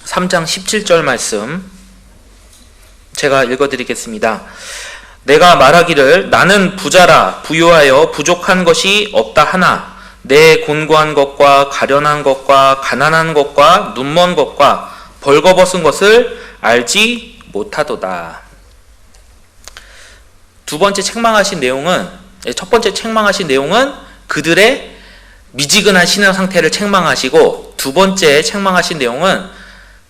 [SPEAKER 1] (3장) 17절 말씀 제가 읽어드리겠습니다. 내가 말하기를 나는 부자라 부유하여 부족한 것이 없다 하나 내 곤고한 것과 가련한 것과 가난한 것과 눈먼 것과 벌거벗은 것을 알지 못하도다. 첫 번째 책망하신 내용은 그들의 미지근한 신앙 상태를 책망하시고, 두 번째 책망하신 내용은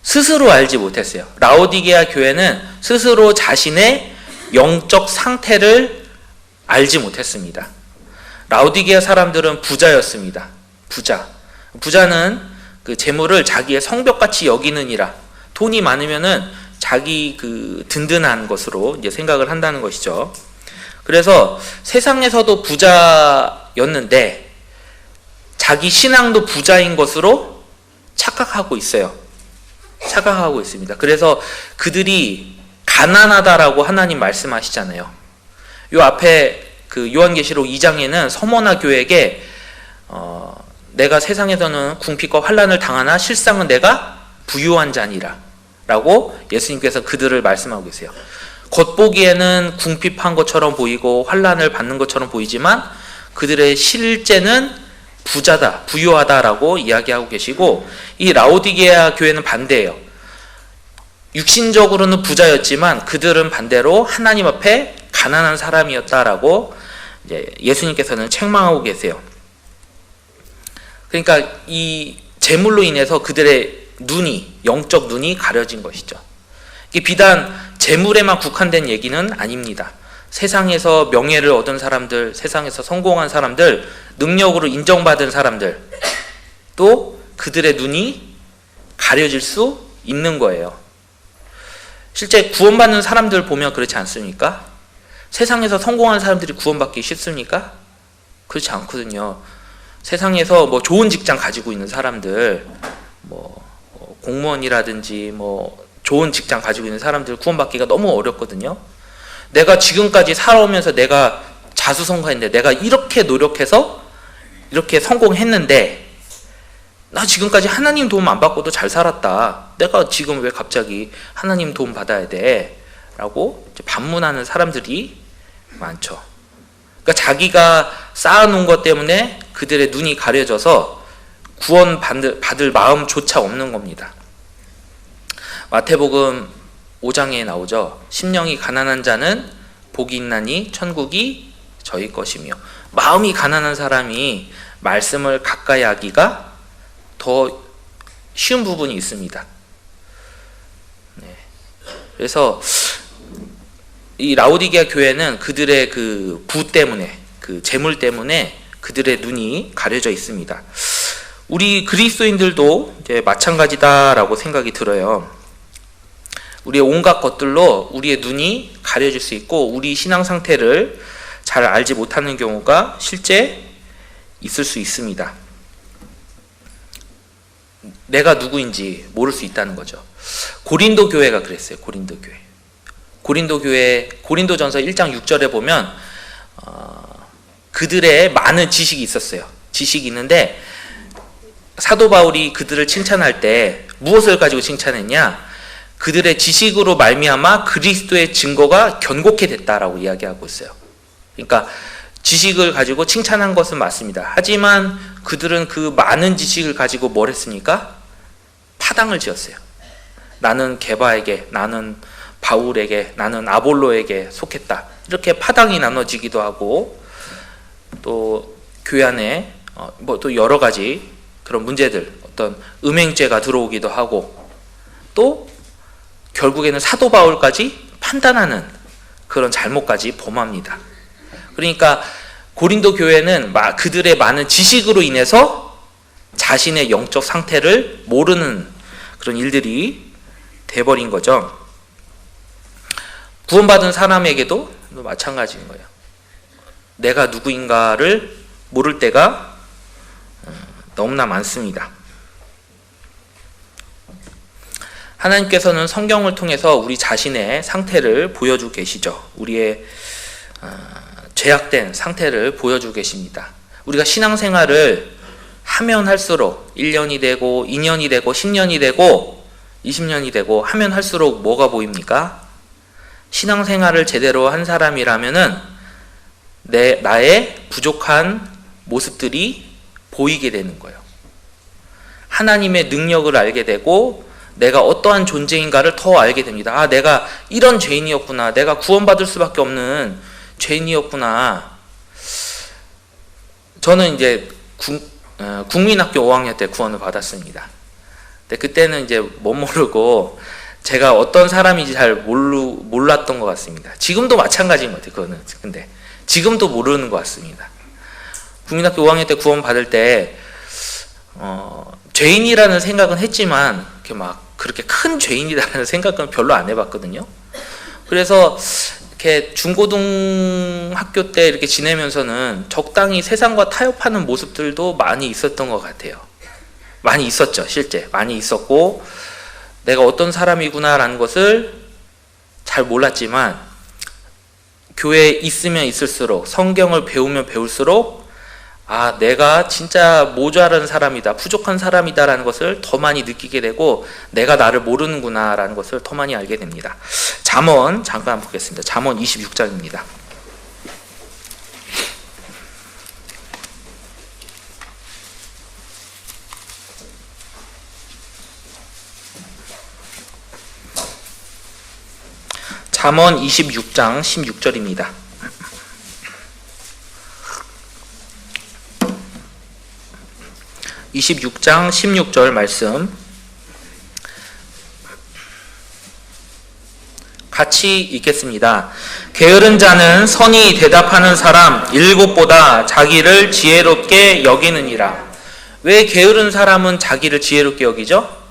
[SPEAKER 1] 스스로 알지 못했어요. 라오디게아 교회는 스스로 자신의 영적 상태를 알지 못했습니다. 라오디게아 사람들은 부자였습니다. 부자는 그 재물을 자기의 성벽같이 여기느니라. 돈이 많으면은 자기 그 든든한 것으로 이제 생각을 한다는 것이죠. 그래서 세상에서도 부자였는데 자기 신앙도 부자인 것으로 착각하고 있습니다. 그래서 그들이 가난하다라고 하나님 말씀하시잖아요. 요 앞에 그 요한계시록 2장에는 서머나 교회에게 내가 세상에서는 궁핍과 환난을 당하나 실상은 내가 부유한 자니라 라고 예수님께서 그들을 말씀하고 계세요. 겉보기에는 궁핍한 것처럼 보이고 환난을 받는 것처럼 보이지만 그들의 실제는 부유하다라고 이야기하고 계시고, 이 라오디게아 교회는 반대예요. 육신적으로는 부자였지만 그들은 반대로 하나님 앞에 가난한 사람이었다라고 이제 예수님께서는 책망하고 계세요. 그러니까 이 재물로 인해서 그들의 영적 눈이 가려진 것이죠. 이게 비단 재물에만 국한된 얘기는 아닙니다. 세상에서 명예를 얻은 사람들, 세상에서 성공한 사람들, 능력으로 인정받은 사람들, 또 그들의 눈이 가려질 수 있는 거예요. 실제 구원받는 사람들 보면 그렇지 않습니까? 세상에서 성공한 사람들이 구원받기 쉽습니까? 그렇지 않거든요. 세상에서 뭐 좋은 직장 가지고 있는 사람들, 공무원이라든지 좋은 직장 가지고 있는 사람들 구원받기가 너무 어렵거든요. 내가 지금까지 살아오면서 내가 자수성가했는데 내가 이렇게 노력해서 이렇게 성공했는데 나 지금까지 하나님 도움 안 받고도 잘 살았다. 내가 지금 왜 갑자기 하나님 도움 받아야 돼? 라고 반문하는 사람들이 많죠. 그러니까 자기가 쌓아놓은 것 때문에 그들의 눈이 가려져서 구원받을 마음조차 없는 겁니다. 마태복음 5장에 나오죠. 심령이 가난한 자는 복이 있나니 천국이 저희 것이며. 마음이 가난한 사람이 말씀을 가까이 하기가 더 쉬운 부분이 있습니다. 네. 그래서 이 라오디게아 교회는 그들의 그 때문에, 그 재물 때문에 그들의 눈이 가려져 있습니다. 우리 그리스도인들도 이제 마찬가지다라고 생각이 들어요. 우리의 온갖 것들로 우리의 눈이 가려질 수 있고 우리 신앙 상태를 잘 알지 못하는 경우가 실제 있을 수 있습니다. 내가 누구인지 모를 수 있다는 거죠. 고린도 교회가 그랬어요. 고린도 교회. 고린도전서 1장 6절에 보면 그들의 많은 지식이 있었어요. 지식이 있는데 사도 바울이 그들을 칭찬할 때 무엇을 가지고 칭찬했냐? 그들의 지식으로 말미암아 그리스도의 증거가 견고케 됐다라고 이야기하고 있어요. 그러니까 지식을 가지고 칭찬한 것은 맞습니다. 하지만 그들은 그 많은 지식을 가지고 뭘 했습니까? 파당을 지었어요. 나는 게바에게, 나는 바울에게, 나는 아볼로에게 속했다. 이렇게 파당이 나눠지기도 하고, 또 교회 안에 또 여러 가지 그런 문제들, 어떤 음행죄가 들어오기도 하고, 또 결국에는 사도 바울까지 판단하는 그런 잘못까지 범합니다. 그러니까 고린도 교회는 그들의 많은 지식으로 인해서 자신의 영적 상태를 모르는 그런 일들이 돼버린 거죠. 구원받은 사람에게도 마찬가지인 거예요. 내가 누구인가를 모를 때가 너무나 많습니다. 하나님께서는 성경을 통해서 우리 자신의 상태를 보여주고 계시죠. 우리의 죄악된 상태를 보여주고 계십니다. 우리가 신앙생활을 하면 할수록 1년이 되고 2년이 되고 10년이 되고 20년이 되고 하면 할수록 뭐가 보입니까? 신앙생활을 제대로 한 사람이라면은 나의 부족한 모습들이 보이게 되는 거예요. 하나님의 능력을 알게 되고 내가 어떠한 존재인가를 더 알게 됩니다. 아, 내가 이런 죄인이었구나. 내가 구원받을 수밖에 없는 죄인이었구나. 저는 이제 국민학교 5학년 때 구원을 받았습니다. 근데 그때는 이제 못 모르고 제가 어떤 사람인지 잘 몰랐던 것 같습니다. 지금도 마찬가지인 것 같아요. 그거는. 근데 지금도 모르는 것 같습니다. 국민학교 5학년 때 구원 받을 때 죄인이라는 생각은 했지만 그렇게 큰 죄인이라는 생각은 별로 안 해봤거든요. 그래서 이렇게 중고등학교 때 이렇게 지내면서는 적당히 세상과 타협하는 모습들도 많이 있었던 것 같아요. 많이 있었죠, 실제. 많이 있었고, 내가 어떤 사람이구나라는 것을 잘 몰랐지만, 교회에 있으면 있을수록, 성경을 배우면 배울수록, 아, 내가 진짜 모자란 사람이다, 부족한 사람이다라는 것을 더 많이 느끼게 되고, 내가 나를 모르는구나라는 것을 더 많이 알게 됩니다. 잠언 잠깐 보겠습니다. 잠언 26장입니다. 잠언 26장 16절입니다. (26장 16절) 말씀 같이 읽겠습니다. 게으른 자는 선히 대답하는 사람 7보다 자기를 지혜롭게 여기느니라. 왜 게으른 사람은 자기를 지혜롭게 여기죠?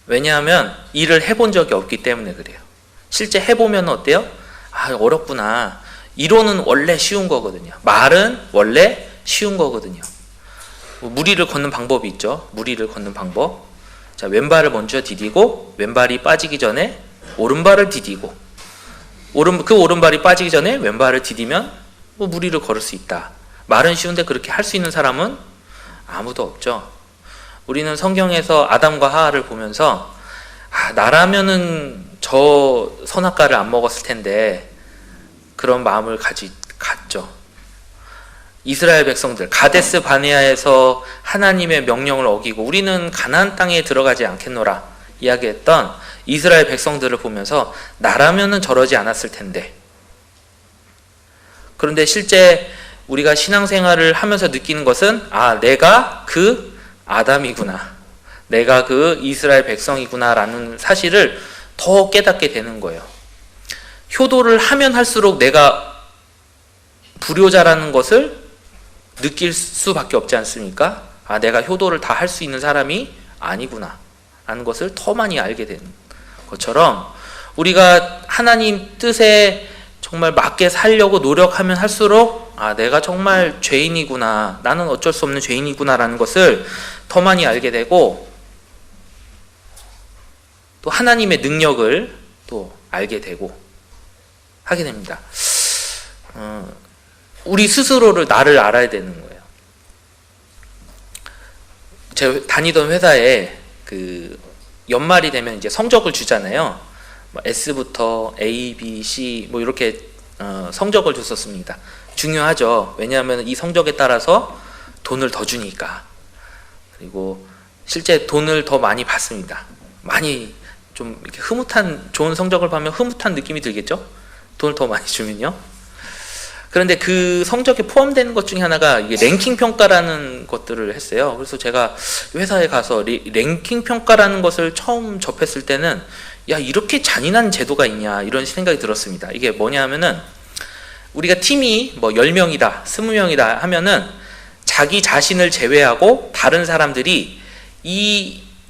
[SPEAKER 1] 왜냐하면 일을 해본 적이 없기 때문에 그래요. 실제 해보면 어때요? 아, 어렵구나. 이론은 원래 쉬운 거거든요. 말은 원래 쉬운 거거든요. 무리를 걷는 방법이 있죠. 무리를 걷는 방법. 자, 왼발을 먼저 디디고 왼발이 빠지기 전에 오른발을 디디고 그 오른발이 빠지기 전에 왼발을 디디면 무리를 걸을 수 있다. 말은 쉬운데 그렇게 할 수 있는 사람은 아무도 없죠. 우리는 성경에서 아담과 하와를 보면서 나라면은 저 선악과를 안 먹었을 텐데 그런 마음을 갖죠. 이스라엘 백성들 가데스 바네아에서 하나님의 명령을 어기고 우리는 가나안 땅에 들어가지 않겠노라 이야기했던 이스라엘 백성들을 보면서 나라면은 저러지 않았을 텐데, 그런데 실제 우리가 신앙생활을 하면서 느끼는 것은 내가 그 아담이구나, 내가 그 이스라엘 백성이구나 라는 사실을 더 깨닫게 되는 거예요. 효도를 하면 할수록 내가 불효자라는 것을 느낄 수밖에 없지 않습니까? 내가 효도를 다 할 수 있는 사람이 아니구나 라는 것을 더 많이 알게 되는 것처럼 우리가 하나님 뜻에 정말 맞게 살려고 노력하면 할수록 내가 정말 죄인이구나, 나는 어쩔 수 없는 죄인이구나 라는 것을 더 많이 알게 되고, 또 하나님의 능력을 또 알게 되고 하게 됩니다. 우리 스스로를 나를 알아야 되는 거예요. 제가 다니던 회사에 그 연말이 되면 이제 성적을 주잖아요. S부터 A, B, C 뭐 이렇게 성적을 줬었습니다. 중요하죠. 왜냐하면 이 성적에 따라서 돈을 더 주니까. 그리고 실제 돈을 더 많이 받습니다. 많이 좀 이렇게 흐뭇한 좋은 성적을 받으면 흐뭇한 느낌이 들겠죠? 돈을 더 많이 주면요. 그런데 그 성적에 포함되는 것 중에 하나가 이게 랭킹 평가라는 것들을 했어요. 그래서 제가 회사에 가서 랭킹 평가라는 것을 처음 접했을 때는 야, 이렇게 잔인한 제도가 있냐 이런 생각이 들었습니다. 이게 뭐냐 하면은 우리가 팀이 뭐 10명이다 20명이다 하면은 자기 자신을 제외하고 다른 사람들이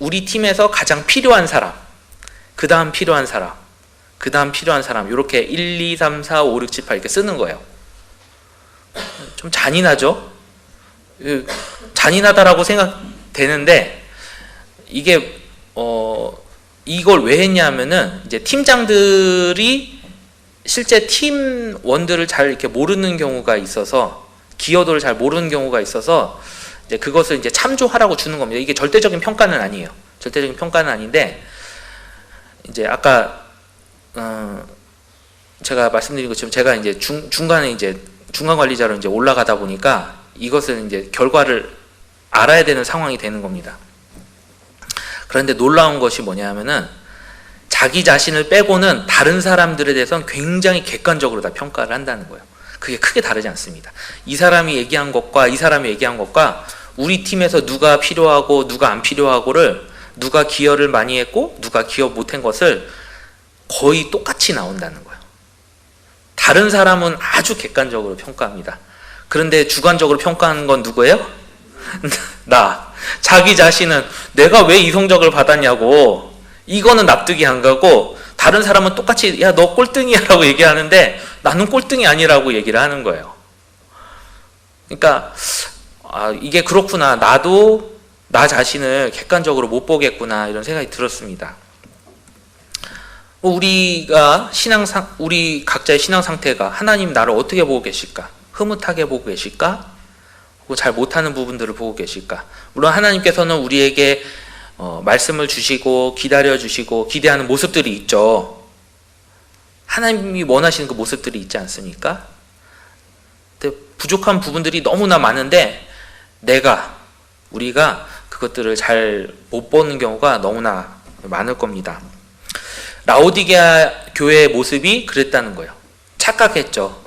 [SPEAKER 1] 우리 팀에서 가장 필요한 사람, 그 다음 필요한 사람, 그 다음 필요한 사람 이렇게 1, 2, 3, 4, 5, 6, 7, 8 이렇게 쓰는 거예요. 좀 잔인하죠? 잔인하다라고 생각되는데 이게 이걸 왜 했냐면은 이제 팀장들이 실제 팀원들을 잘 이렇게 모르는 경우가 있어서 기여도를 잘 모르는 경우가 있어서 이제 그것을 이제 참조하라고 주는 겁니다. 이게 절대적인 평가는 아니에요. 절대적인 평가는 아닌데 이제 아까 제가 말씀드린 것처럼 제가 이제 중간에 이제 중간 관리자로 이제 올라가다 보니까 이것을 이제 결과를 알아야 되는 상황이 되는 겁니다. 그런데 놀라운 것이 뭐냐 하면은 자기 자신을 빼고는 다른 사람들에 대해서는 굉장히 객관적으로 다 평가를 한다는 거예요. 그게 크게 다르지 않습니다. 이 사람이 얘기한 것과 이 사람이 얘기한 것과 우리 팀에서 누가 필요하고 누가 안 필요하고를 누가 기여를 많이 했고 누가 기여 못한 것을 거의 똑같이 나온다는 거예요. 다른 사람은 아주 객관적으로 평가합니다. 그런데 주관적으로 평가하는 건 누구예요? 나. 자기 자신은 내가 왜 이 성적을 받았냐고 이거는 납득이 안 가고 다른 사람은 똑같이 야, 너 꼴등이야 라고 얘기하는데 나는 꼴등이 아니라고 얘기를 하는 거예요. 그러니까 이게 그렇구나. 나도 나 자신을 객관적으로 못 보겠구나 이런 생각이 들었습니다. 우리 각자의 신앙 상태가 하나님 나를 어떻게 보고 계실까? 흐뭇하게 보고 계실까? 혹은 잘 못하는 부분들을 보고 계실까? 물론 하나님께서는 우리에게 말씀을 주시고 기다려 주시고 기대하는 모습들이 있죠. 하나님이 원하시는 그 모습들이 있지 않습니까? 근데 부족한 부분들이 너무나 많은데 우리가 그것들을 잘 못 보는 경우가 너무나 많을 겁니다. 라오디게아 교회의 모습이 그랬다는 거예요. 착각했죠.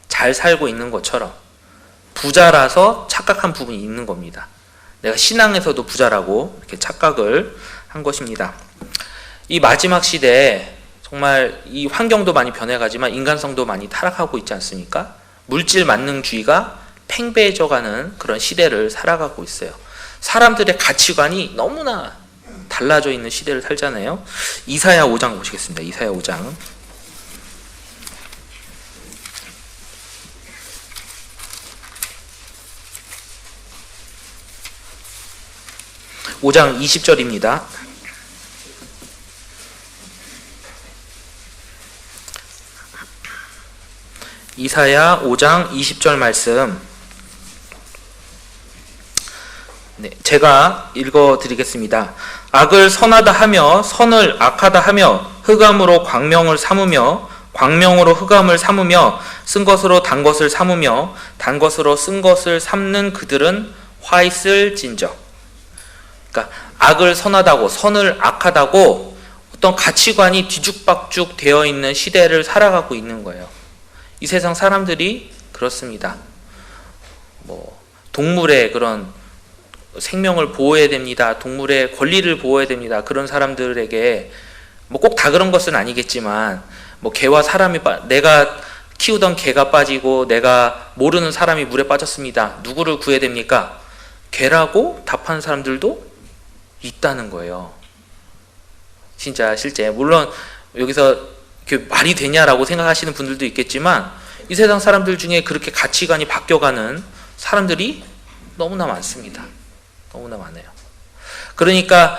[SPEAKER 1] 잘 살고 있는 것처럼 부자라서 착각한 부분이 있는 겁니다. 내가 신앙에서도 부자라고 이렇게 착각을 한 것입니다. 이 마지막 시대에 정말 이 환경도 많이 변해가지만 인간성도 많이 타락하고 있지 않습니까? 물질 만능주의가 팽배해져가는 그런 시대를 살아가고 있어요. 사람들의 가치관이 너무나 달라져 있는 시대를 살잖아요. 이사야 5장 보시겠습니다. 이사야 5장. 5장 20절입니다. 이사야 5장 20절 말씀. 네, 제가 읽어드리겠습니다. 악을 선하다 하며 선을 악하다 하며 흑암으로 광명을 삼으며 광명으로 흑암을 삼으며 쓴 것으로 단 것을 삼으며 단 것으로 쓴 것을 삼는 그들은 화 있을진저. 그러니까 악을 선하다고 선을 악하다고 어떤 가치관이 뒤죽박죽 되어 있는 시대를 살아가고 있는 거예요. 이 세상 사람들이 그렇습니다. 동물의 그런 생명을 보호해야 됩니다. 동물의 권리를 보호해야 됩니다. 그런 사람들에게 꼭 다 그런 것은 아니겠지만 개와 사람이 내가 키우던 개가 빠지고 내가 모르는 사람이 물에 빠졌습니다. 누구를 구해야 됩니까? 개라고 답하는 사람들도 있다는 거예요. 진짜 실제 물론 여기서 말이 되냐라고 생각하시는 분들도 있겠지만 이 세상 사람들 중에 그렇게 가치관이 바뀌어가는 사람들이 너무나 많습니다. 너무나 많아요. 그러니까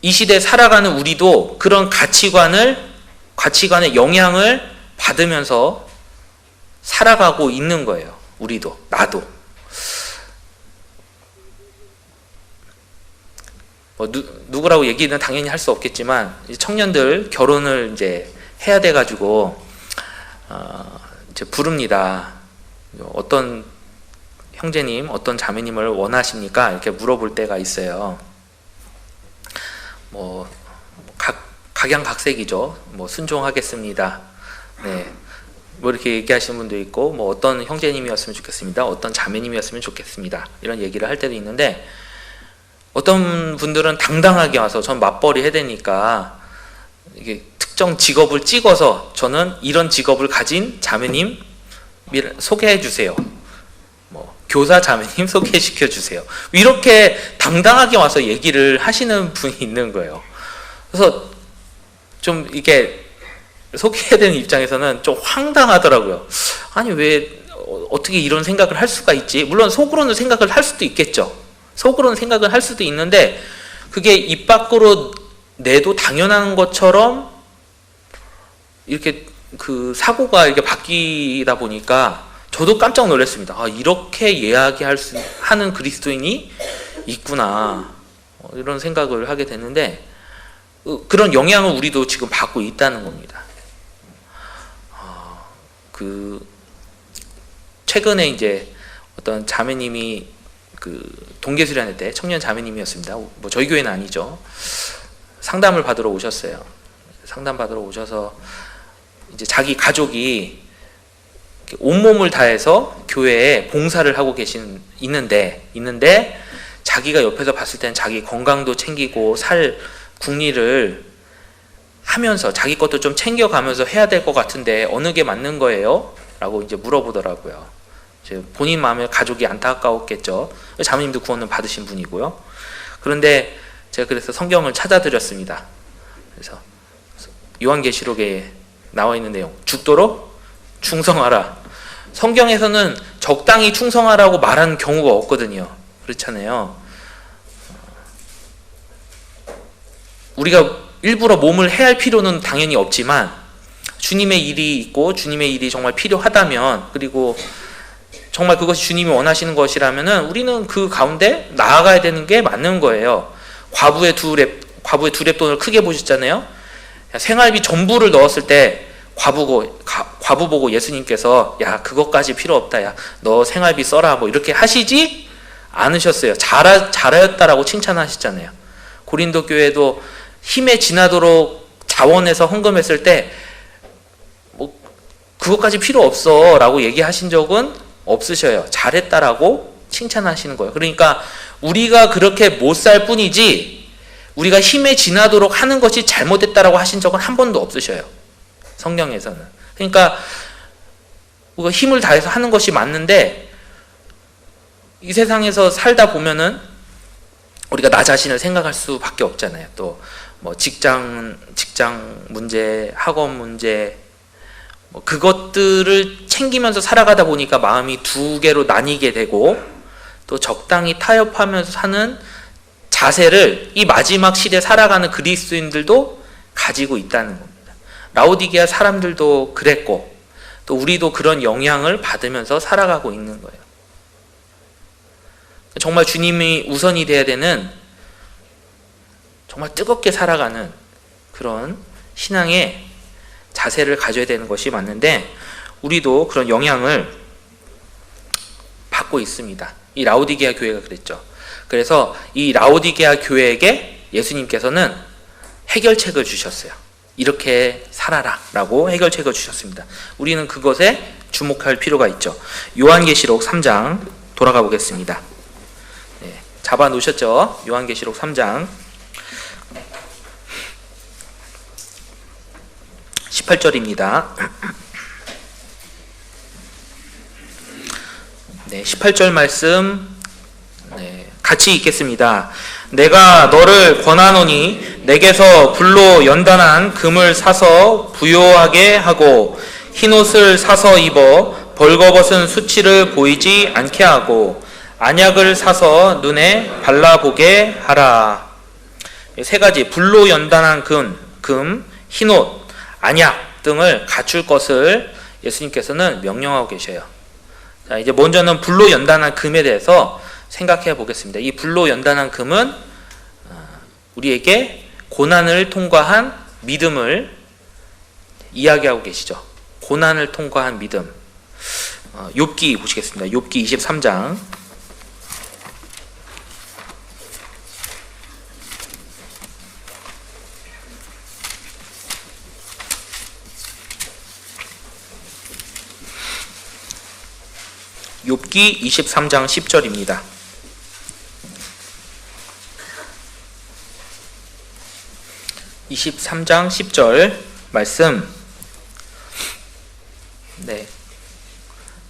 [SPEAKER 1] 이 시대에 살아가는 우리도 그런 가치관의 영향을 받으면서 살아가고 있는 거예요. 우리도, 나도. 누구라고 얘기는 당연히 할 수 없겠지만, 청년들 결혼을 이제 해야 돼가지고, 이제 부릅니다. 어떤 형제님, 어떤 자매님을 원하십니까? 이렇게 물어볼 때가 있어요. 각양각색이죠. 순종하겠습니다. 네. 이렇게 얘기하시는 분도 있고, 어떤 형제님이었으면 좋겠습니다. 어떤 자매님이었으면 좋겠습니다. 이런 얘기를 할 때도 있는데, 어떤 분들은 당당하게 와서 전 맞벌이 해야 되니까, 이게 특정 직업을 찍어서 저는 이런 직업을 가진 자매님 소개해 주세요. 교사 자매님 소개시켜 주세요. 이렇게 당당하게 와서 얘기를 하시는 분이 있는 거예요. 그래서 좀 이게 소개해야 되는 입장에서는 좀 황당하더라고요. 아니 왜 어떻게 이런 생각을 할 수가 있지? 물론 속으로는 생각을 할 수도 있겠죠. 속으로는 생각을 할 수도 있는데 그게 입 밖으로 내도 당연한 것처럼 이렇게 그 사고가 이렇게 바뀌다 보니까 저도 깜짝 놀랐습니다. 이렇게 하는 그리스도인이 있구나. 이런 생각을 하게 됐는데 그런 영향을 우리도 지금 받고 있다는 겁니다. 최근에 이제 어떤 자매님이 동계 수련회 때 청년 자매님이었습니다. 저희 교회는 아니죠. 상담을 받으러 오셨어요. 상담 받으러 오셔서 이제 자기 가족이 온몸을 다해서 교회에 봉사를 하고 있는데 자기가 옆에서 봤을 때는 자기 건강도 챙기고 살 궁리를 하면서 자기 것도 좀 챙겨가면서 해야 될 것 같은데 어느 게 맞는 거예요? 라고 이제 물어보더라고요. 본인 마음에 가족이 안타까웠겠죠. 자매님도 구원을 받으신 분이고요. 그런데 제가 그래서 성경을 찾아드렸습니다. 그래서 요한계시록에 나와 있는 내용, 죽도록 충성하라. 성경에서는 적당히 충성하라고 말하는 경우가 없거든요. 그렇잖아요. 우리가 일부러 몸을 해할 필요는 당연히 없지만 주님의 일이 있고 주님의 일이 정말 필요하다면, 그리고 정말 그것이 주님이 원하시는 것이라면은 우리는 그 가운데 나아가야 되는 게 맞는 거예요. 과부의 두 렙돈을 크게 보셨잖아요. 생활비 전부를 넣었을 때 과부 보고 예수님께서 야 그것까지 필요 없다, 야 너 생활비 써라 이렇게 하시지 않으셨어요. 잘하였다라고 칭찬하시잖아요. 고린도 교회도 힘에 지나도록 자원해서 헌금했을 때 그것까지 필요 없어 라고 얘기하신 적은 없으셔요. 잘했다라고 칭찬하시는 거예요. 그러니까 우리가 그렇게 못 살 뿐이지 우리가 힘에 지나도록 하는 것이 잘못됐다라고 하신 적은 한 번도 없으셔요. 성경에서는. 그러니까 우리가 힘을 다해서 하는 것이 맞는데 이 세상에서 살다 보면은 우리가 나 자신을 생각할 수밖에 없잖아요. 또 직장 문제, 학원 문제, 그것들을 챙기면서 살아가다 보니까 마음이 두 개로 나뉘게 되고 또 적당히 타협하면서 사는 자세를 이 마지막 시대에 살아가는 그리스도인들도 가지고 있다는 겁니다. 라오디게아 사람들도 그랬고 또 우리도 그런 영향을 받으면서 살아가고 있는 거예요. 정말 주님이 우선이 돼야 되는, 정말 뜨겁게 살아가는 그런 신앙의 자세를 가져야 되는 것이 맞는데 우리도 그런 영향을 받고 있습니다. 이 라오디게아 교회가 그랬죠. 그래서 이 라오디게아 교회에게 예수님께서는 해결책을 주셨어요. 이렇게 살아라 라고 해결책을 주셨습니다. 우리는 그것에 주목할 필요가 있죠. 요한계시록 3장 돌아가 보겠습니다. 네, 잡아 놓으셨죠? 요한계시록 3장 18절입니다. 네, 18절 말씀 같이 읽겠습니다. 내가 너를 권하노니 내게서 불로 연단한 금을 사서 부요하게 하고 흰옷을 사서 입어 벌거벗은 수치를 보이지 않게 하고 안약을 사서 눈에 발라보게 하라. 세 가지 불로 연단한 금, 흰옷, 안약 등을 갖출 것을 예수님께서는 명령하고 계셔요. 자, 이제 먼저는 불로 연단한 금에 대해서 생각해 보겠습니다. 이 불로 연단한 금은 우리에게 고난을 통과한 믿음을 이야기하고 계시죠. 고난을 통과한 믿음. 욥기 보시겠습니다. 욥기 23장. 욥기 23장 10절입니다. (23장 10절) 말씀. 네,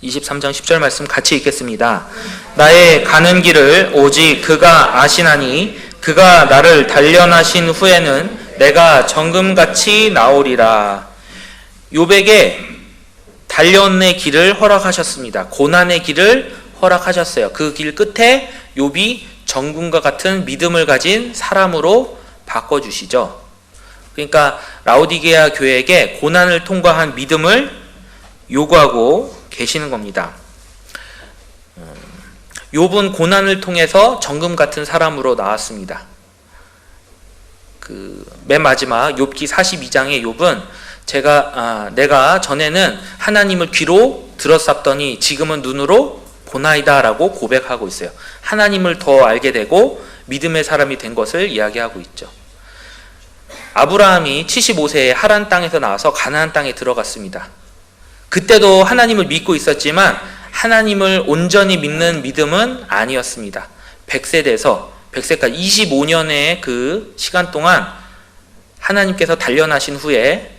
[SPEAKER 1] 23장 10절 말씀 같이 읽겠습니다. 나의 가는 길을 오직 그가 아시나니 그가 나를 단련하신 후에는 내가 정금같이 나오리라. 욥에게 단련의 길을 허락하셨습니다. 고난의 길을 허락하셨어요. 그 길 끝에 욥이 정금과 같은 믿음을 가진 사람으로 바꿔주시죠. 그러니까 라오디게아 교회에게 고난을 통과한 믿음을 요구하고 계시는 겁니다. 욥은 고난을 통해서 정금 같은 사람으로 나왔습니다. 맨 마지막 욥기 42장의 욥은 내가 전에는 하나님을 귀로 들었었더니 지금은 눈으로 보나이다 라고 고백하고 있어요. 하나님을 더 알게 되고 믿음의 사람이 된 것을 이야기하고 있죠. 아브라함이 75세에 하란 땅에서 나와서 가나안 땅에 들어갔습니다. 그때도 하나님을 믿고 있었지만 하나님을 온전히 믿는 믿음은 아니었습니다. 100세 돼서 100세까지 25년의 그 시간 동안 하나님께서 단련하신 후에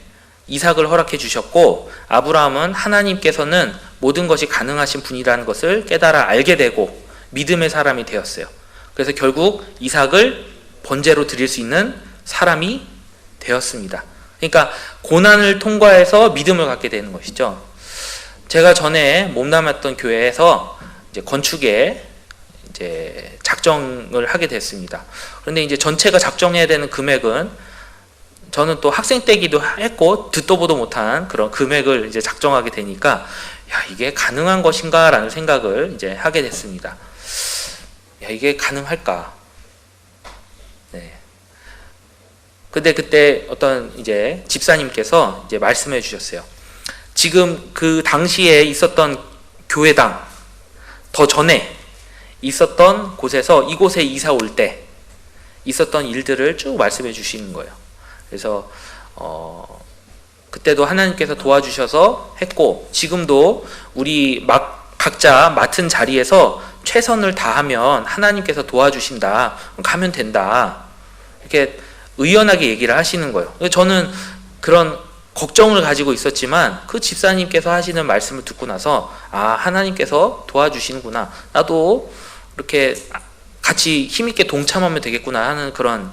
[SPEAKER 1] 이삭을 허락해 주셨고, 아브라함은 하나님께서는 모든 것이 가능하신 분이라는 것을 깨달아 알게 되고 믿음의 사람이 되었어요. 그래서 결국 이삭을 번제로 드릴 수 있는 사람이 되었습니다. 그러니까 고난을 통과해서 믿음을 갖게 되는 것이죠. 제가 전에 몸담았던 교회에서 이제 건축에 이제 작정을 하게 됐습니다. 그런데 이제 전체가 작정해야 되는 금액은 저는 또 학생 때기도 했고 듣도 보도 못한 그런 금액을 이제 작정하게 되니까 이게 가능한 것인가라는 생각을 이제 하게 됐습니다. 이게 가능할까? 네. 근데 그때 어떤 이제 집사님께서 이제 말씀해 주셨어요. 지금 그 당시에 있었던 교회당 더 전에 있었던 곳에서 이곳에 이사 올 때 있었던 일들을 쭉 말씀해 주시는 거예요. 그래서 그때도 하나님께서 도와주셔서 했고, 지금도 우리 각자 맡은 자리에서 최선을 다하면 하나님께서 도와주신다, 가면 된다, 이렇게 의연하게 얘기를 하시는 거예요. 저는 그런 걱정을 가지고 있었지만 그 집사님께서 하시는 말씀을 듣고 나서 하나님께서 도와주시는구나, 나도 이렇게 같이 힘있게 동참하면 되겠구나 하는 그런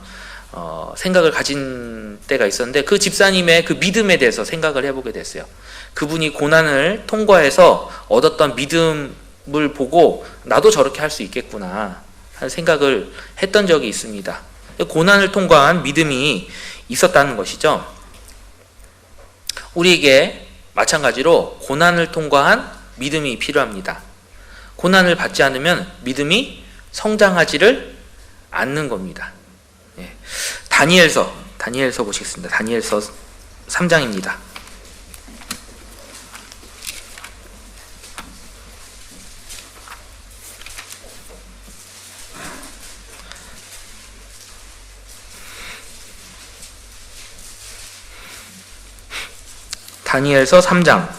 [SPEAKER 1] 생각을 가진 때가 있었는데, 그 집사님의 그 믿음에 대해서 생각을 해보게 됐어요. 그분이 고난을 통과해서 얻었던 믿음을 보고 나도 저렇게 할 수 있겠구나 하는 생각을 했던 적이 있습니다. 고난을 통과한 믿음이 있었다는 것이죠. 우리에게 마찬가지로 고난을 통과한 믿음이 필요합니다. 고난을 받지 않으면 믿음이 성장하지를 않는 겁니다. 다니엘서 보시겠습니다. 다니엘서 3장입니다. 다니엘서 3장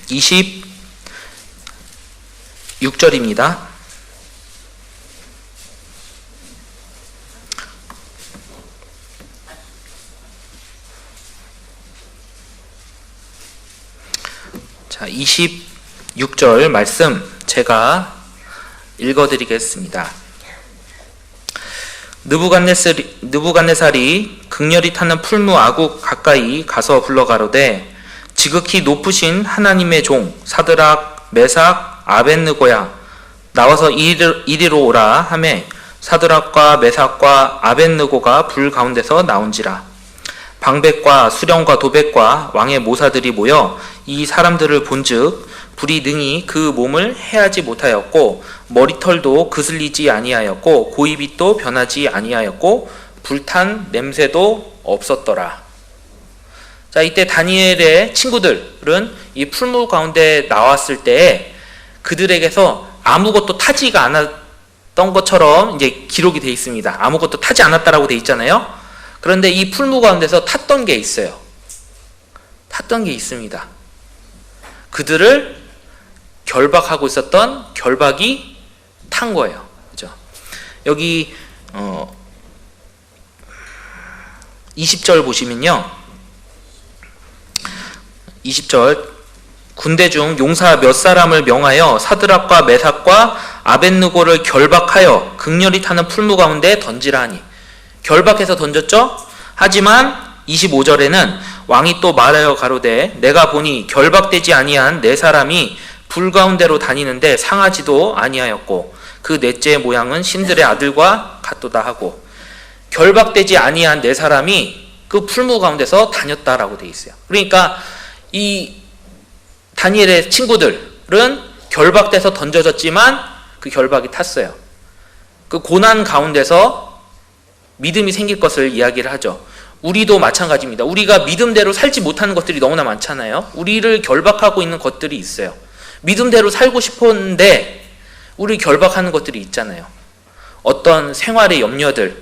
[SPEAKER 1] 26절입니다. 자, 26절 말씀 제가 읽어드리겠습니다. 느부갓네살이 극렬히 타는 풀무 아국 가까이 가서 불러가로되, 지극히 높으신 하나님의 종 사드락, 메삭, 아벳느고야, 나와서 이리로 오라 하매 사드락과 메삭과 아벳느고가 불 가운데서 나온지라. 방백과 수령과 도백과 왕의 모사들이 모여 이 사람들을 본즉 불이 능히 그 몸을 해하지 못하였고 머리털도 그슬리지 아니하였고 고이빛도 변하지 아니하였고 불탄 냄새도 없었더라. 자, 이때 다니엘의 친구들은 이 풀무 가운데 나왔을 때 그들에게서 아무것도 타지가 않았던 것처럼 이제 기록이 되어 있습니다. 아무것도 타지 않았다라고 되어 있잖아요. 그런데 이 풀무 가운데서 탔던 게 있어요. 탔던 게 있습니다. 그들을 결박하고 있었던 결박이 탄 거예요. 그죠? 여기 20절 보시면요. 20절 군대 중 용사 몇 사람을 명하여 사드락과 메삭과 아벳느고를 결박하여 극렬히 타는 풀무 가운데 던지라 하니. 결박해서 던졌죠? 하지만 25절에는 왕이 또 말하여 가로되 내가 보니 결박되지 아니한 네 사람이 불 가운데로 다니는데 상하지도 아니하였고 그 넷째의 모양은 신들의 아들과 같도다 하고, 결박되지 아니한 네 사람이 그 풀무 가운데서 다녔다라고 되어 있어요. 그러니까 이 다니엘의 친구들은 결박돼서 던져졌지만 그 결박이 탔어요. 그 고난 가운데서 믿음이 생길 것을 이야기를 하죠. 우리도 마찬가지입니다. 우리가 믿음대로 살지 못하는 것들이 너무나 많잖아요. 우리를 결박하고 있는 것들이 있어요. 믿음대로 살고 싶었는데 우리를 결박하는 것들이 있잖아요. 어떤 생활의 염려들,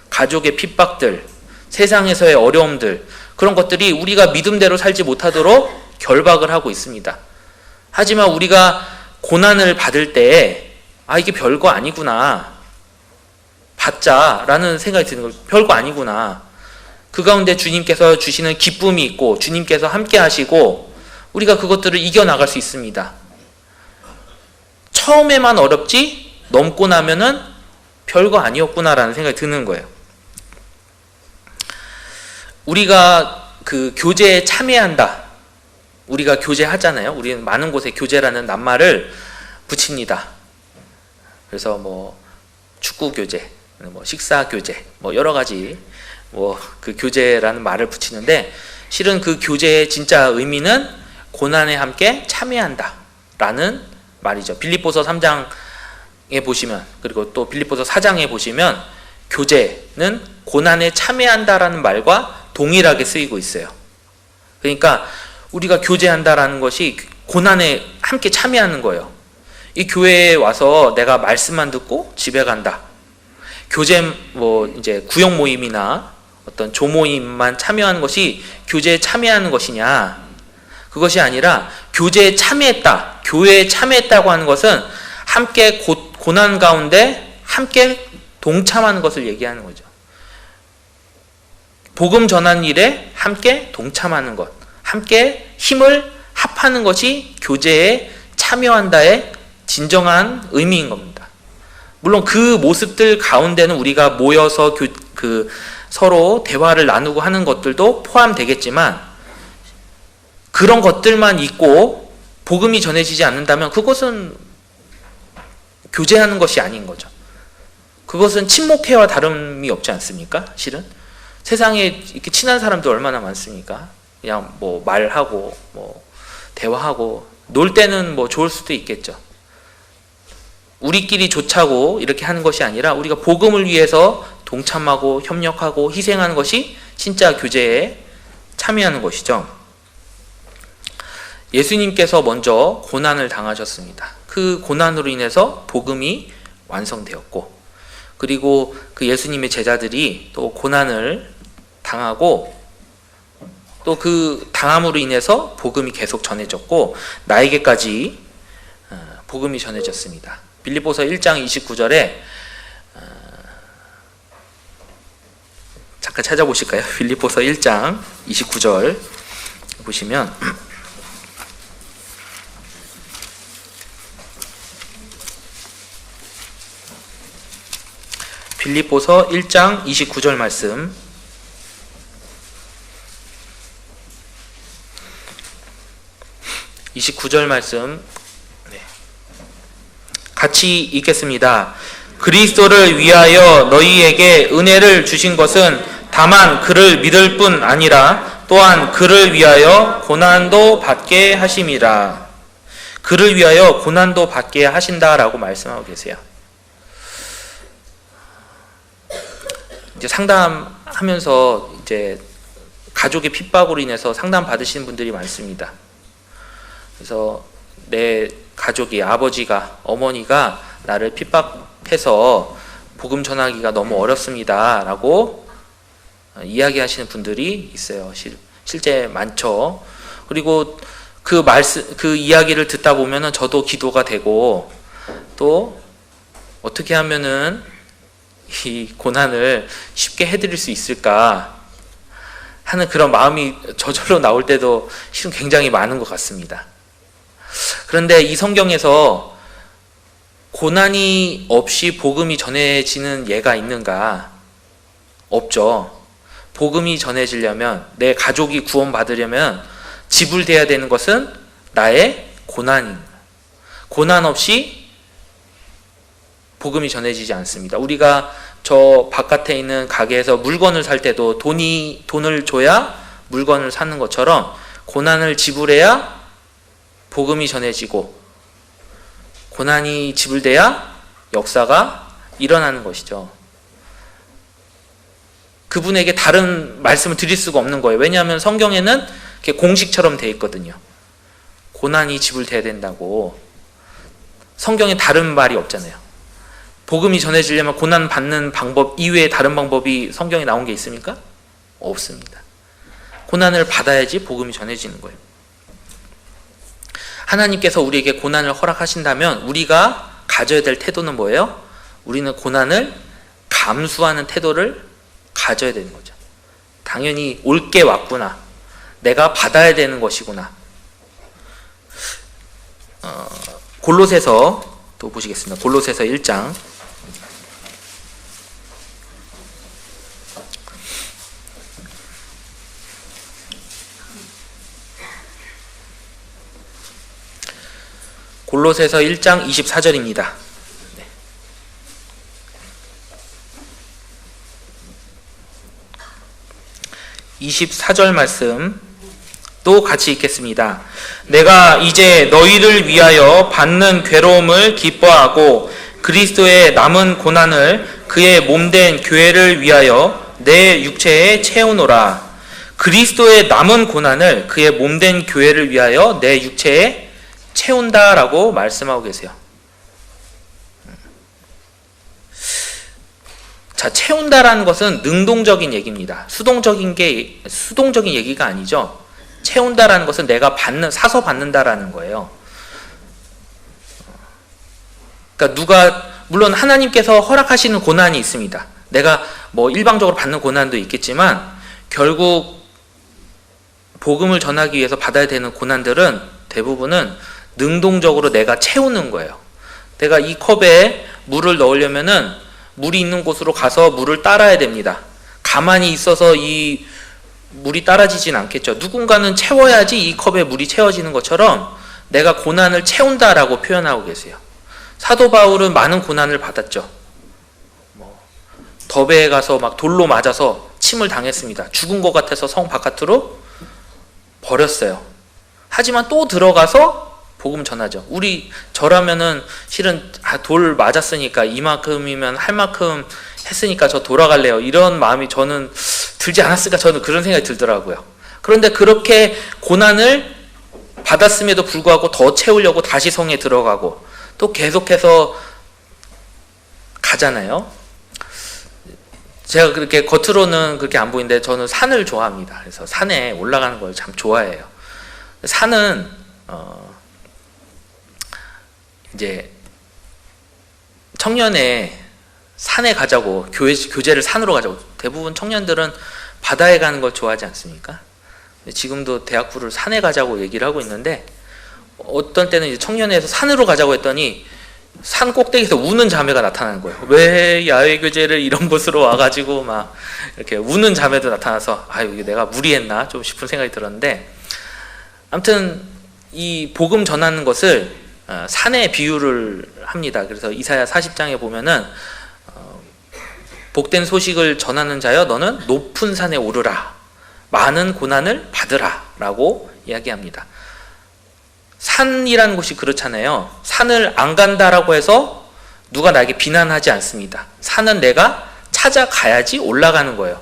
[SPEAKER 1] 가족의 핍박들, 세상에서의 어려움들, 그런 것들이 우리가 믿음대로 살지 못하도록 결박을 하고 있습니다. 하지만 우리가 고난을 받을 때 이게 별거 아니구나, 받자라는 생각이 드는 거예요. 별거 아니구나. 그 가운데 주님께서 주시는 기쁨이 있고 주님께서 함께 하시고 우리가 그것들을 이겨나갈 수 있습니다. 처음에만 어렵지 넘고 나면은 별거 아니었구나라는 생각이 드는 거예요. 우리가 그 교제에 참여한다. 우리가 교제하잖아요. 우리는 많은 곳에 교제라는 낱말을 붙입니다. 그래서 뭐 축구 교제, 뭐 식사 교제, 뭐 여러 가지 그 교제라는 말을 붙이는데, 실은 그 교제의 진짜 의미는 고난에 함께 참여한다라는 말이죠. 빌립보서 3장에 보시면, 그리고 또 빌립보서 4장에 보시면 교제는 고난에 참여한다라는 말과 동일하게 쓰이고 있어요. 그러니까 우리가 교제한다라는 것이 고난에 함께 참여하는 거예요. 이 교회에 와서 내가 말씀만 듣고 집에 간다. 교제 이제 구역 모임이나 어떤 조모임만 참여하는 것이 교제에 참여하는 것이냐? 그것이 아니라 교제에 참여했다, 교회에 참여했다고 하는 것은 함께 고난 가운데 함께 동참하는 것을 얘기하는 거죠. 복음 전하는 일에 함께 동참하는 것, 함께 힘을 합하는 것이 교제에 참여한다의 진정한 의미인 겁니다. 물론 그 모습들 가운데는 우리가 모여서 서로 대화를 나누고 하는 것들도 포함되겠지만, 그런 것들만 있고 복음이 전해지지 않는다면 그것은 교제하는 것이 아닌 거죠. 그것은 친목회와 다름이 없지 않습니까? 실은 세상에 이렇게 친한 사람들 얼마나 많습니까? 그냥 뭐 말하고 뭐 대화하고 놀 때는 뭐 좋을 수도 있겠죠. 우리끼리 좋자고 이렇게 하는 것이 아니라 우리가 복음을 위해서 동참하고 협력하고 희생하는 것이 진짜 교제에 참여하는 것이죠. 예수님께서 먼저 고난을 당하셨습니다. 그 고난으로 인해서 복음이 완성되었고, 그리고 그 예수님의 제자들이 또 고난을 당하고 또 그 당함으로 인해서 복음이 계속 전해졌고 나에게까지 복음이 전해졌습니다. 빌립보서 1장 29절에 잠깐 찾아보실까요? 빌립보서 1장 29절 보시면 빌립보서 1장 29절 말씀, 같이 읽겠습니다. 그리스도를 위하여 너희에게 은혜를 주신 것은 다만 그를 믿을 뿐 아니라 또한 그를 위하여 고난도 받게 하심이라. 그를 위하여 고난도 받게 하신다라고 말씀하고 계세요. 이제 상담하면서 이제 가족의 핍박으로 인해서 상담 받으시는 분들이 많습니다. 그래서 내 가족이 아버지가 어머니가 나를 핍박해서 복음 전하기가 너무 어렵습니다 라고 이야기하시는 분들이 있어요. 실제 많죠. 그리고 그 이야기를 듣다 보면은 저도 기도가 되고, 또 어떻게 하면은 이 고난을 쉽게 해드릴 수 있을까 하는 그런 마음이 저절로 나올 때도 실은 굉장히 많은 것 같습니다. 그런데 이 성경에서 고난이 없이 복음이 전해지는 예가 있는가? 없죠. 복음이 전해지려면, 내 가족이 구원받으려면 지불돼야 되는 것은 나의 고난입니다. 고난 없이 복음이 전해지지 않습니다. 우리가 저 바깥에 있는 가게에서 물건을 살 때도 돈을 줘야 물건을 사는 것처럼 고난을 지불해야 복음이 전해지고, 고난이 지불돼야 역사가 일어나는 것이죠. 그분에게 다른 말씀을 드릴 수가 없는 거예요. 왜냐하면 성경에는 이렇게 공식처럼 되어 있거든요. 고난이 지불돼야 된다고. 성경에 다른 말이 없잖아요. 복음이 전해지려면 고난 받는 방법 이외에 다른 방법이 성경에 나온 게 있습니까? 없습니다. 고난을 받아야지 복음이 전해지는 거예요. 하나님께서 우리에게 고난을 허락하신다면 우리가 가져야 될 태도는 뭐예요? 우리는 고난을 감수하는 태도를 가져야 되는 거죠. 당연히 올 게 왔구나. 내가 받아야 되는 것이구나. 골로새서 또 보시겠습니다. 골로새서 1장 24절입니다. 24절 말씀 또 같이 읽겠습니다. 내가 이제 너희를 위하여 받는 괴로움을 기뻐하고 그리스도의 남은 고난을 그의 몸된 교회를 위하여 내 육체에 채우노라. 그리스도의 남은 고난을 그의 몸된 교회를 위하여 내 육체에 채운다라고 말씀하고 계세요. 자, 채운다라는 것은 능동적인 얘기입니다. 수동적인 얘기가 아니죠. 채운다라는 것은 내가 사서 받는다라는 거예요. 그러니까 물론 하나님께서 허락하시는 고난이 있습니다. 내가 일방적으로 받는 고난도 있겠지만 결국 복음을 전하기 위해서 받아야 되는 고난들은 대부분은 능동적으로 내가 채우는 거예요. 내가 이 컵에 물을 넣으려면은 물이 있는 곳으로 가서 물을 따라야 됩니다. 가만히 있어서 이 물이 따라지진 않겠죠. 누군가는 채워야지 이 컵에 물이 채워지는 것처럼 내가 고난을 채운다라고 표현하고 계세요. 사도 바울은 많은 고난을 받았죠. 더베에 가서 막 돌로 맞아서 침을 당했습니다. 죽은 것 같아서 성 바깥으로 버렸어요. 하지만 또 들어가서 복음 전하죠. 저라면은 실은 돌 맞았으니까 이만큼이면 할 만큼 했으니까 저 돌아갈래요. 이런 마음이 저는 들지 않았을까, 저는 그런 생각이 들더라고요. 그런데 그렇게 고난을 받았음에도 불구하고 더 채우려고 다시 성에 들어가고 또 계속해서 가잖아요. 제가 그렇게 겉으로는 그렇게 안 보이는데 저는 산을 좋아합니다. 그래서 산에 올라가는 걸 참 좋아해요. 산은 이제 청년에 산에 가자고, 교제를 산으로 가자고, 대부분 청년들은 바다에 가는 걸 좋아하지 않습니까? 지금도 대학부를 산에 가자고 얘기를 하고 있는데, 어떤 때는 이제 청년회에서 산으로 가자고 했더니 산 꼭대기에서 우는 자매가 나타나는 거예요. 왜 야외 교제를 이런 곳으로 와가지고 막 이렇게 우는 자매도 나타나서 이게 내가 무리했나 좀 싶은 생각이 들었는데, 아무튼 이 복음 전하는 것을 산의 비유를 합니다. 그래서 이사야 40장에 보면은 복된 소식을 전하는 자여 너는 높은 산에 오르라 많은 고난을 받으라 라고 이야기합니다. 산이라는 곳이 그렇잖아요. 산을 안 간다라고 해서 누가 나에게 비난하지 않습니다. 산은 내가 찾아가야지 올라가는 거예요.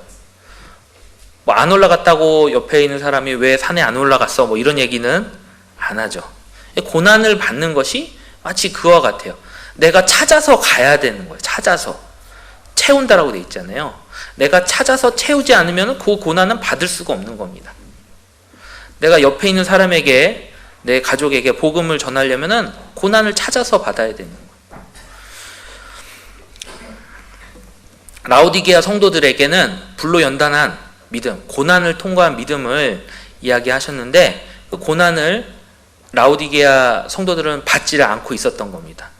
[SPEAKER 1] 뭐 안 올라갔다고 옆에 있는 사람이 왜 산에 안 올라갔어 뭐 이런 얘기는 안 하죠. 고난을 받는 것이 마치 그와 같아요. 내가 찾아서 가야 되는 거예요. 찾아서 채운다라고 돼 있잖아요. 내가 찾아서 채우지 않으면 그 고난은 받을 수가 없는 겁니다. 내가 옆에 있는 사람에게 내 가족에게 복음을 전하려면은 고난을 찾아서 받아야 되는 거예요. 라오디게아 성도들에게는 불로 연단한 믿음, 고난을 통과한 믿음을 이야기하셨는데 그 고난을 라오디게아 성도들은 받지를 않고 있었던 겁니다.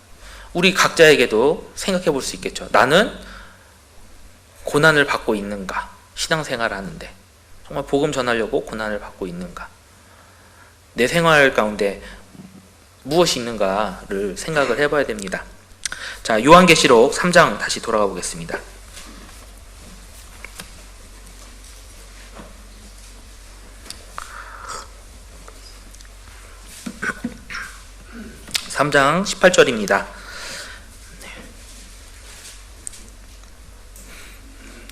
[SPEAKER 1] 우리 각자에게도 생각해 볼 수 있겠죠. 나는 고난을 받고 있는가? 신앙생활을 하는데 정말 복음 전하려고 고난을 받고 있는가? 내 생활 가운데 무엇이 있는가를 생각을 해봐야 됩니다. 자, 요한계시록 3장 다시 돌아가 보겠습니다. 3장 18절입니다.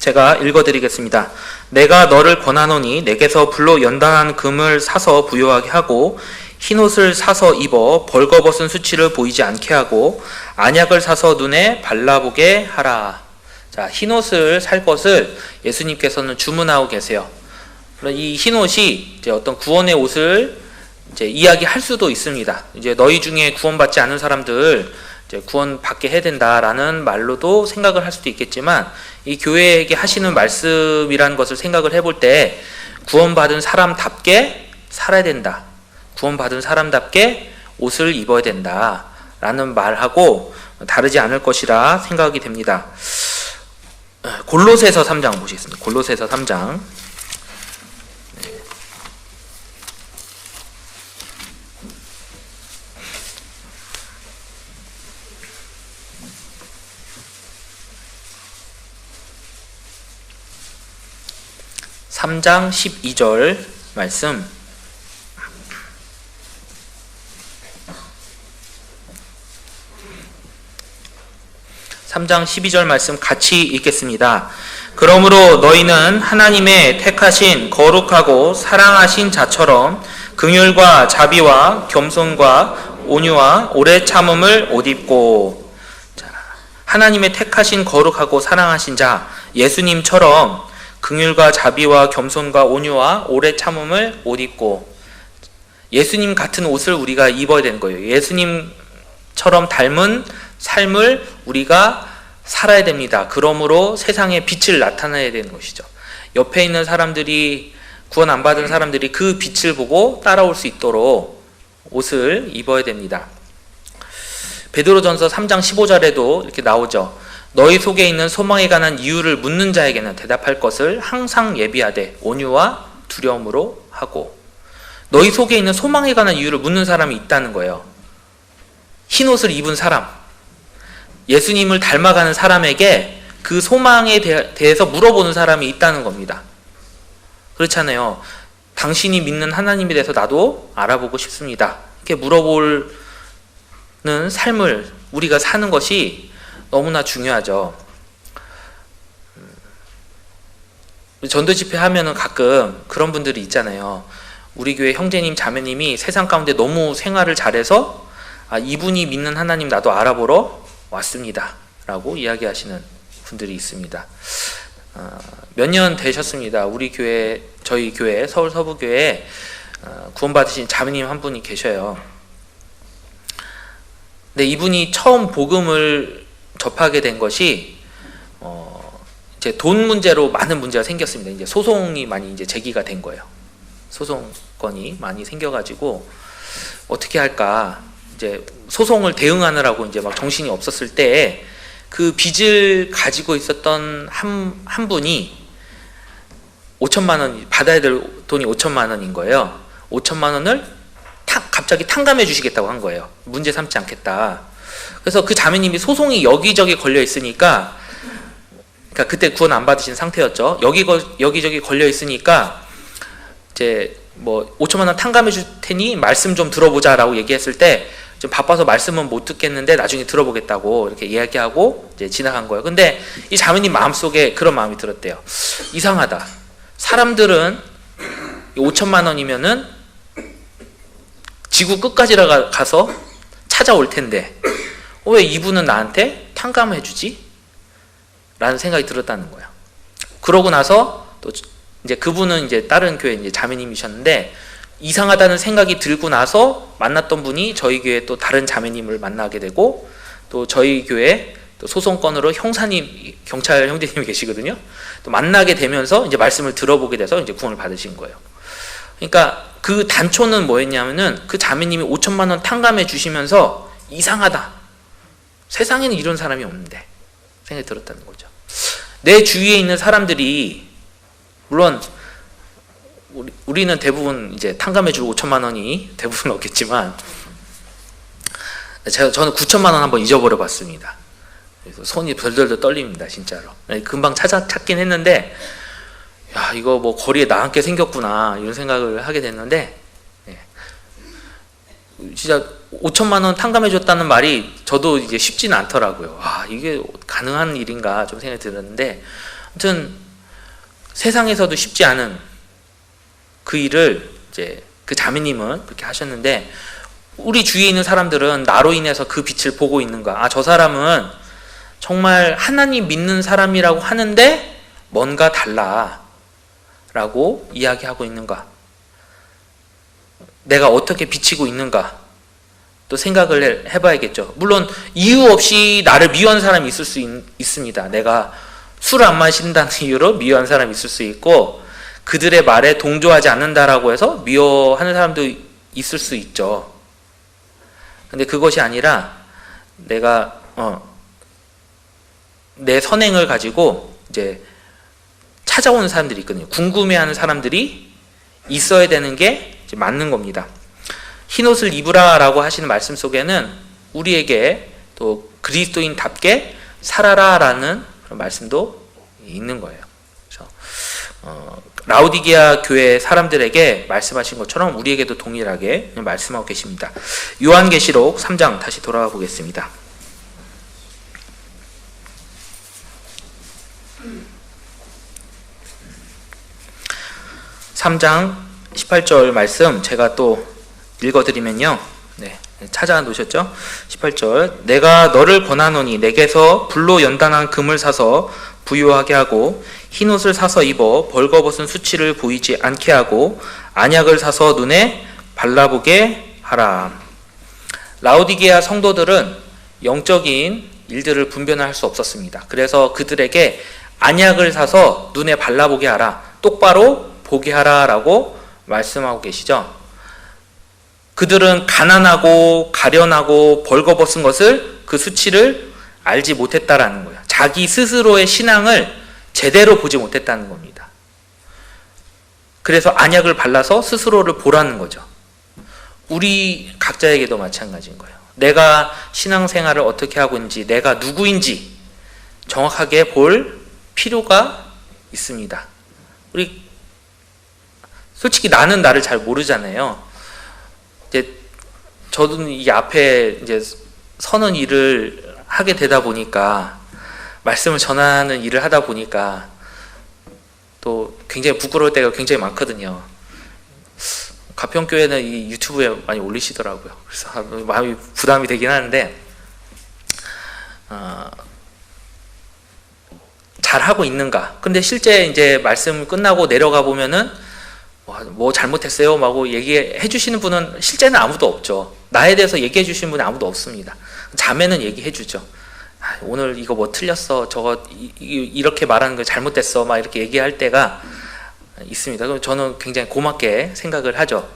[SPEAKER 1] 제가 읽어드리겠습니다. 내가 너를 권하노니 내게서 불로 연단한 금을 사서 부요하게 하고 흰옷을 사서 입어 벌거벗은 수치를 보이지 않게 하고 안약을 사서 눈에 발라보게 하라. 자, 흰옷을 살 것을 예수님께서는 주문하고 계세요. 이 흰옷이 이제 어떤 구원의 옷을 이제 이야기할 수도 있습니다. 이제 너희 중에 구원받지 않은 사람들 이제 구원받게 해야 된다라는 말로도 생각을 할 수도 있겠지만 이 교회에게 하시는 말씀이라는 것을 생각을 해볼 때 구원받은 사람답게 살아야 된다. 구원받은 사람답게 옷을 입어야 된다라는 말하고 다르지 않을 것이라 생각이 됩니다. 골로새서 3장 보시겠습니다. 골로새서 3장 3장 12절 말씀. 3장 12절 말씀 같이 읽겠습니다. 그러므로 너희는 하나님의 택하신 거룩하고 사랑하신 자처럼 긍휼과 자비와 겸손과 온유와 오래 참음을 옷 입고. 자, 하나님의 택하신 거룩하고 사랑하신 자 예수님처럼 긍휼과 자비와 겸손과 온유와 오래 참음을 옷 입고. 예수님 같은 옷을 우리가 입어야 되는 거예요. 예수님처럼 닮은 삶을 우리가 살아야 됩니다. 그러므로 세상에 빛을 나타내야 되는 것이죠. 옆에 있는 사람들이, 구원 안 받은 사람들이 그 빛을 보고 따라올 수 있도록 옷을 입어야 됩니다. 베드로전서 3장 15절에도 이렇게 나오죠. 너희 속에 있는 소망에 관한 이유를 묻는 자에게는 대답할 것을 항상 예비하되 온유와 두려움으로 하고. 너희 속에 있는 소망에 관한 이유를 묻는 사람이 있다는 거예요. 흰옷을 입은 사람, 예수님을 닮아가는 사람에게 그 소망에 대해서 물어보는 사람이 있다는 겁니다. 그렇잖아요. 당신이 믿는 하나님에 대해서 나도 알아보고 싶습니다. 이렇게 물어보는 삶을 우리가 사는 것이 너무나 중요하죠. 전도 집회 하면은 가끔 그런 분들이 있잖아요. 우리 교회 형제님, 자매님이 세상 가운데 너무 생활을 잘해서 이분이 믿는 하나님 나도 알아보러 왔습니다 라고 이야기하시는 분들이 있습니다. 몇 년 되셨습니다. 우리 교회, 저희 교회, 서울 서부교회에 구원받으신 자매님 한 분이 계셔요. 근데 이분이 처음 복음을 접하게 된 것이 이제 돈 문제로 많은 문제가 생겼습니다. 이제 소송이 많이 이제 제기가 된 거예요. 소송건이 많이 생겨가지고 어떻게 할까, 이제 소송을 대응하느라고 이제 막 정신이 없었을 때 그 빚을 가지고 있었던 한 분이 5천만 원 받아야 될 돈이 5천만 원인 거예요. 5천만 원을 탁 갑자기 탕감해 주시겠다고 한 거예요. 문제 삼지 않겠다. 그래서 그 자매님이 소송이 여기저기 걸려 있으니까, 그러니까 그때 구원 안 받으신 상태였죠. 여기저기 걸려 있으니까 이제 뭐 5천만 원 탕감해 줄 테니 말씀 좀 들어보자라고 얘기했을 때 좀 바빠서 말씀은 못 듣겠는데 나중에 들어보겠다고 이렇게 이야기하고 이제 지나간 거예요. 근데 이 자매님 마음속에 그런 마음이 들었대요. 이상하다. 사람들은 5천만 원이면은 지구 끝까지 가서 찾아올 텐데 왜 이분은 나한테 탕감해 주지? 라는 생각이 들었다는 거예요. 그러고 나서 또 이제 그분은 이제 다른 교회 이제 자매님이셨는데 이상하다는 생각이 들고 나서 만났던 분이 저희 교회 또 다른 자매님을 만나게 되고 또 저희 교회 또 소송건으로 형사님, 경찰 형제님이 계시거든요. 또 만나게 되면서 이제 말씀을 들어보게 돼서 이제 구원을 받으신 거예요. 그러니까 그 단초는 뭐였냐면은 그 자매님이 5천만 원 탕감해 주시면서 이상하다. 세상에는 이런 사람이 없는데 생각이 들었다는 거죠. 내 주위에 있는 사람들이 물론 우리는 대부분 이제 탕감해주고 5천만 원이 대부분 없겠지만 저는 9천만 원 한번 잊어버려 봤습니다. 그래서 손이 덜덜덜 떨립니다, 진짜로. 금방 찾긴 했는데 야 이거 뭐 거리에 나앉게 생겼구나 이런 생각을 하게 됐는데 진짜 5천만 원 탕감해줬다는 말이 저도 이제 쉽지는 않더라고요. 아 이게 가능한 일인가 좀 생각이 들었는데 아무튼 세상에서도 쉽지 않은 그 일을 이제 그 자매님은 그렇게 하셨는데 우리 주위에 있는 사람들은 나로 인해서 그 빛을 보고 있는가? 아, 저 사람은 정말 하나님 믿는 사람이라고 하는데 뭔가 달라 라고 이야기하고 있는가? 내가 어떻게 비치고 있는가? 또 생각을 해봐야겠죠. 물론 이유 없이 나를 미워하는 사람이 있을 수 있습니다. 내가 술 안 마신다는 이유로 미워하는 사람이 있을 수 있고 그들의 말에 동조하지 않는다라고 해서 미워하는 사람도 있을 수 있죠. 근데 그것이 아니라 내가 내 선행을 가지고 이제 찾아오는 사람들이 있거든요. 궁금해하는 사람들이 있어야 되는 게 이제 맞는 겁니다. 흰옷을 입으라라고 하시는 말씀 속에는 우리에게 또 그리스도인답게 살아라라는 그런 말씀도 있는 거예요. 그래서 라오디게아 교회 사람들에게 말씀하신 것처럼 우리에게도 동일하게 말씀하고 계십니다. 요한계시록 3장 다시 돌아가 보겠습니다. 3장 18절 말씀 제가 또 읽어드리면요. 찾아 놓으셨죠? 18절 내가 너를 권하노니 내게서 불로 연단한 금을 사서 부유하게 하고 흰옷을 사서 입어 벌거벗은 수치를 보이지 않게 하고 안약을 사서 눈에 발라보게 하라. 라오디게아 성도들은 영적인 일들을 분별할 수 없었습니다. 그래서 그들에게 안약을 사서 눈에 발라보게 하라. 똑바로 보게 하라 라고 말씀하고 계시죠. 그들은 가난하고 가련하고 벌거벗은 것을 그 수치를 알지 못했다라는 거예요. 자기 스스로의 신앙을 제대로 보지 못했다는 겁니다. 그래서 안약을 발라서 스스로를 보라는 거죠. 우리 각자에게도 마찬가지인 거예요. 내가 신앙생활을 어떻게 하고 있는지, 내가 누구인지 정확하게 볼 필요가 있습니다. 우리 솔직히 나는 나를 잘 모르잖아요. 이제 저도 이 앞에 이제 서는 일을 하게 되다 보니까 말씀을 전하는 일을 하다 보니까 또 굉장히 부끄러울 때가 굉장히 많거든요. 가평교회는 이 유튜브에 많이 올리시더라고요. 그래서 마음이 부담이 되긴 하는데 잘 하고 있는가? 근데 실제 이제 말씀 끝나고 내려가 보면은 뭐 잘못했어요? 하고 얘기해 주시는 분은 실제는 아무도 없죠. 나에 대해서 얘기해 주시는 분이 아무도 없습니다. 자매는 얘기해 주죠. 오늘 이거 뭐 틀렸어. 저거 이렇게 말하는 거 잘못됐어. 막 이렇게 얘기할 때가 있습니다. 그럼 저는 굉장히 고맙게 생각을 하죠.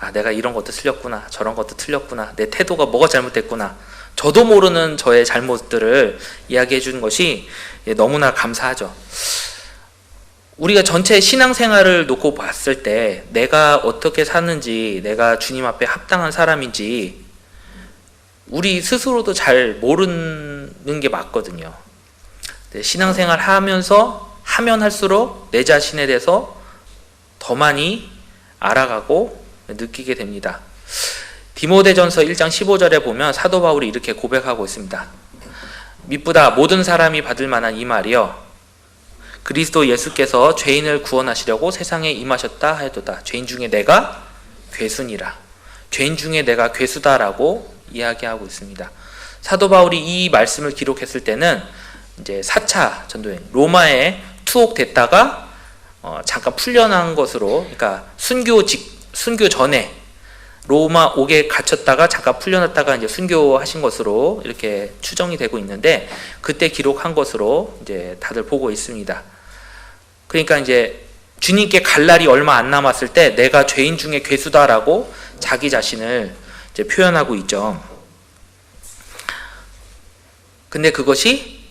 [SPEAKER 1] 아, 내가 이런 것도 틀렸구나. 저런 것도 틀렸구나. 내 태도가 뭐가 잘못됐구나. 저도 모르는 저의 잘못들을 이야기해 주는 것이 너무나 감사하죠. 우리가 전체 신앙생활을 놓고 봤을 때 내가 어떻게 사는지, 내가 주님 앞에 합당한 사람인지 우리 스스로도 잘 모르는 게 맞거든요. 신앙생활 하면 할수록 내 자신에 대해서 더 많이 알아가고 느끼게 됩니다. 디모데전서 1장 15절에 보면 사도 바울이 이렇게 고백하고 있습니다. 미쁘다 모든 사람이 받을 만한 이 말이여 그리스도 예수께서 죄인을 구원하시려고 세상에 임하셨다 하였도다. 죄인 중에 내가 괴순이라. 죄인 중에 내가 괴수다라고 이야기하고 있습니다. 사도 바울이 이 말씀을 기록했을 때는 이제 4차 전도행 로마에 투옥됐다가 잠깐 풀려난 것으로, 그러니까 순교 전에 로마 옥에 갇혔다가 잠깐 풀려났다가 이제 순교하신 것으로 이렇게 추정이 되고 있는데, 그때 기록한 것으로 이제 다들 보고 있습니다. 그러니까 이제 주님께 갈 날이 얼마 안 남았을 때 내가 죄인 중에 괴수다라고 자기 자신을 이제 표현하고 있죠. 근데 그것이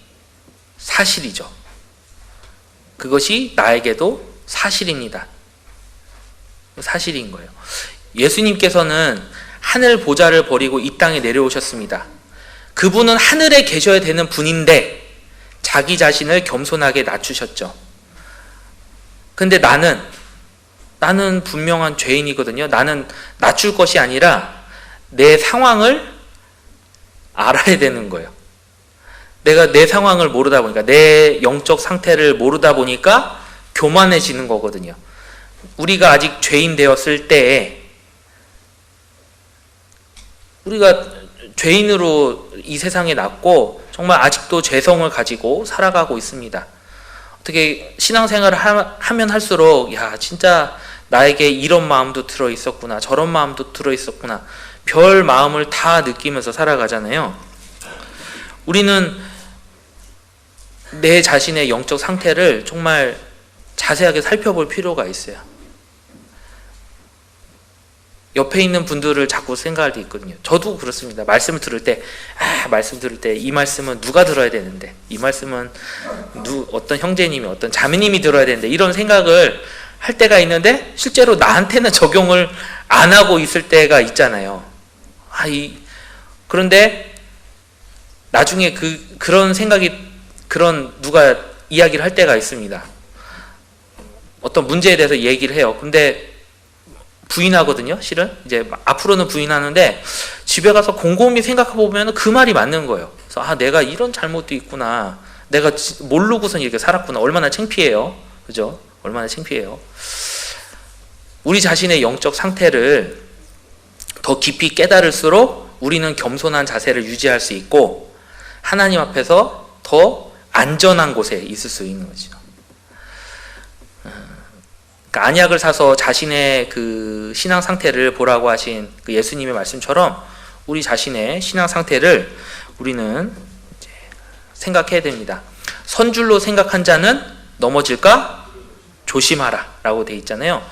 [SPEAKER 1] 사실이죠. 그것이 나에게도 사실입니다. 사실인 거예요. 예수님께서는 하늘 보좌를 버리고 이 땅에 내려오셨습니다. 그분은 하늘에 계셔야 되는 분인데 자기 자신을 겸손하게 낮추셨죠. 근데 나는 분명한 죄인이거든요. 나는 낮출 것이 아니라 내 상황을 알아야 되는 거예요. 내가 내 상황을 모르다 보니까, 내 영적 상태를 모르다 보니까 교만해지는 거거든요. 우리가 아직 죄인 되었을 때에, 우리가 죄인으로 이 세상에 났고 정말 아직도 죄성을 가지고 살아가고 있습니다. 어떻게 신앙생활을 하면 할수록 야 진짜 나에게 이런 마음도 들어있었구나, 저런 마음도 들어있었구나, 별 마음을 다 느끼면서 살아가잖아요. 우리는 내 자신의 영적 상태를 정말 자세하게 살펴볼 필요가 있어요. 옆에 있는 분들을 자꾸 생각할 때 있거든요. 저도 그렇습니다. 말씀을 들을 때 이 말씀은 누가 들어야 되는데, 이 말씀은 어떤 형제님이, 어떤 자매님이 들어야 되는데, 이런 생각을 할 때가 있는데 실제로 나한테는 적용을 안 하고 있을 때가 있잖아요. 그런데 나중에 그런 생각이, 누가 이야기를 할 때가 있습니다. 어떤 문제에 대해서 얘기를 해요. 근데 부인하거든요. 실은 이제 앞으로는 부인하는데 집에 가서 곰곰이 생각해 보면 그 말이 맞는 거예요. 그래서 내가 이런 잘못도 있구나, 내가 모르고선 이렇게 살았구나. 얼마나 창피해요, 그죠? 얼마나 창피해요. 우리 자신의 영적 상태를 더 깊이 깨달을수록 우리는 겸손한 자세를 유지할 수 있고 하나님 앞에서 더 안전한 곳에 있을 수 있는 거죠. 안약을 사서 자신의 그 신앙 상태를 보라고 하신 그 예수님의 말씀처럼 우리 자신의 신앙 상태를 우리는 이제 생각해야 됩니다. 선줄로 생각한 자는 넘어질까 조심하라 라고 되어 있잖아요.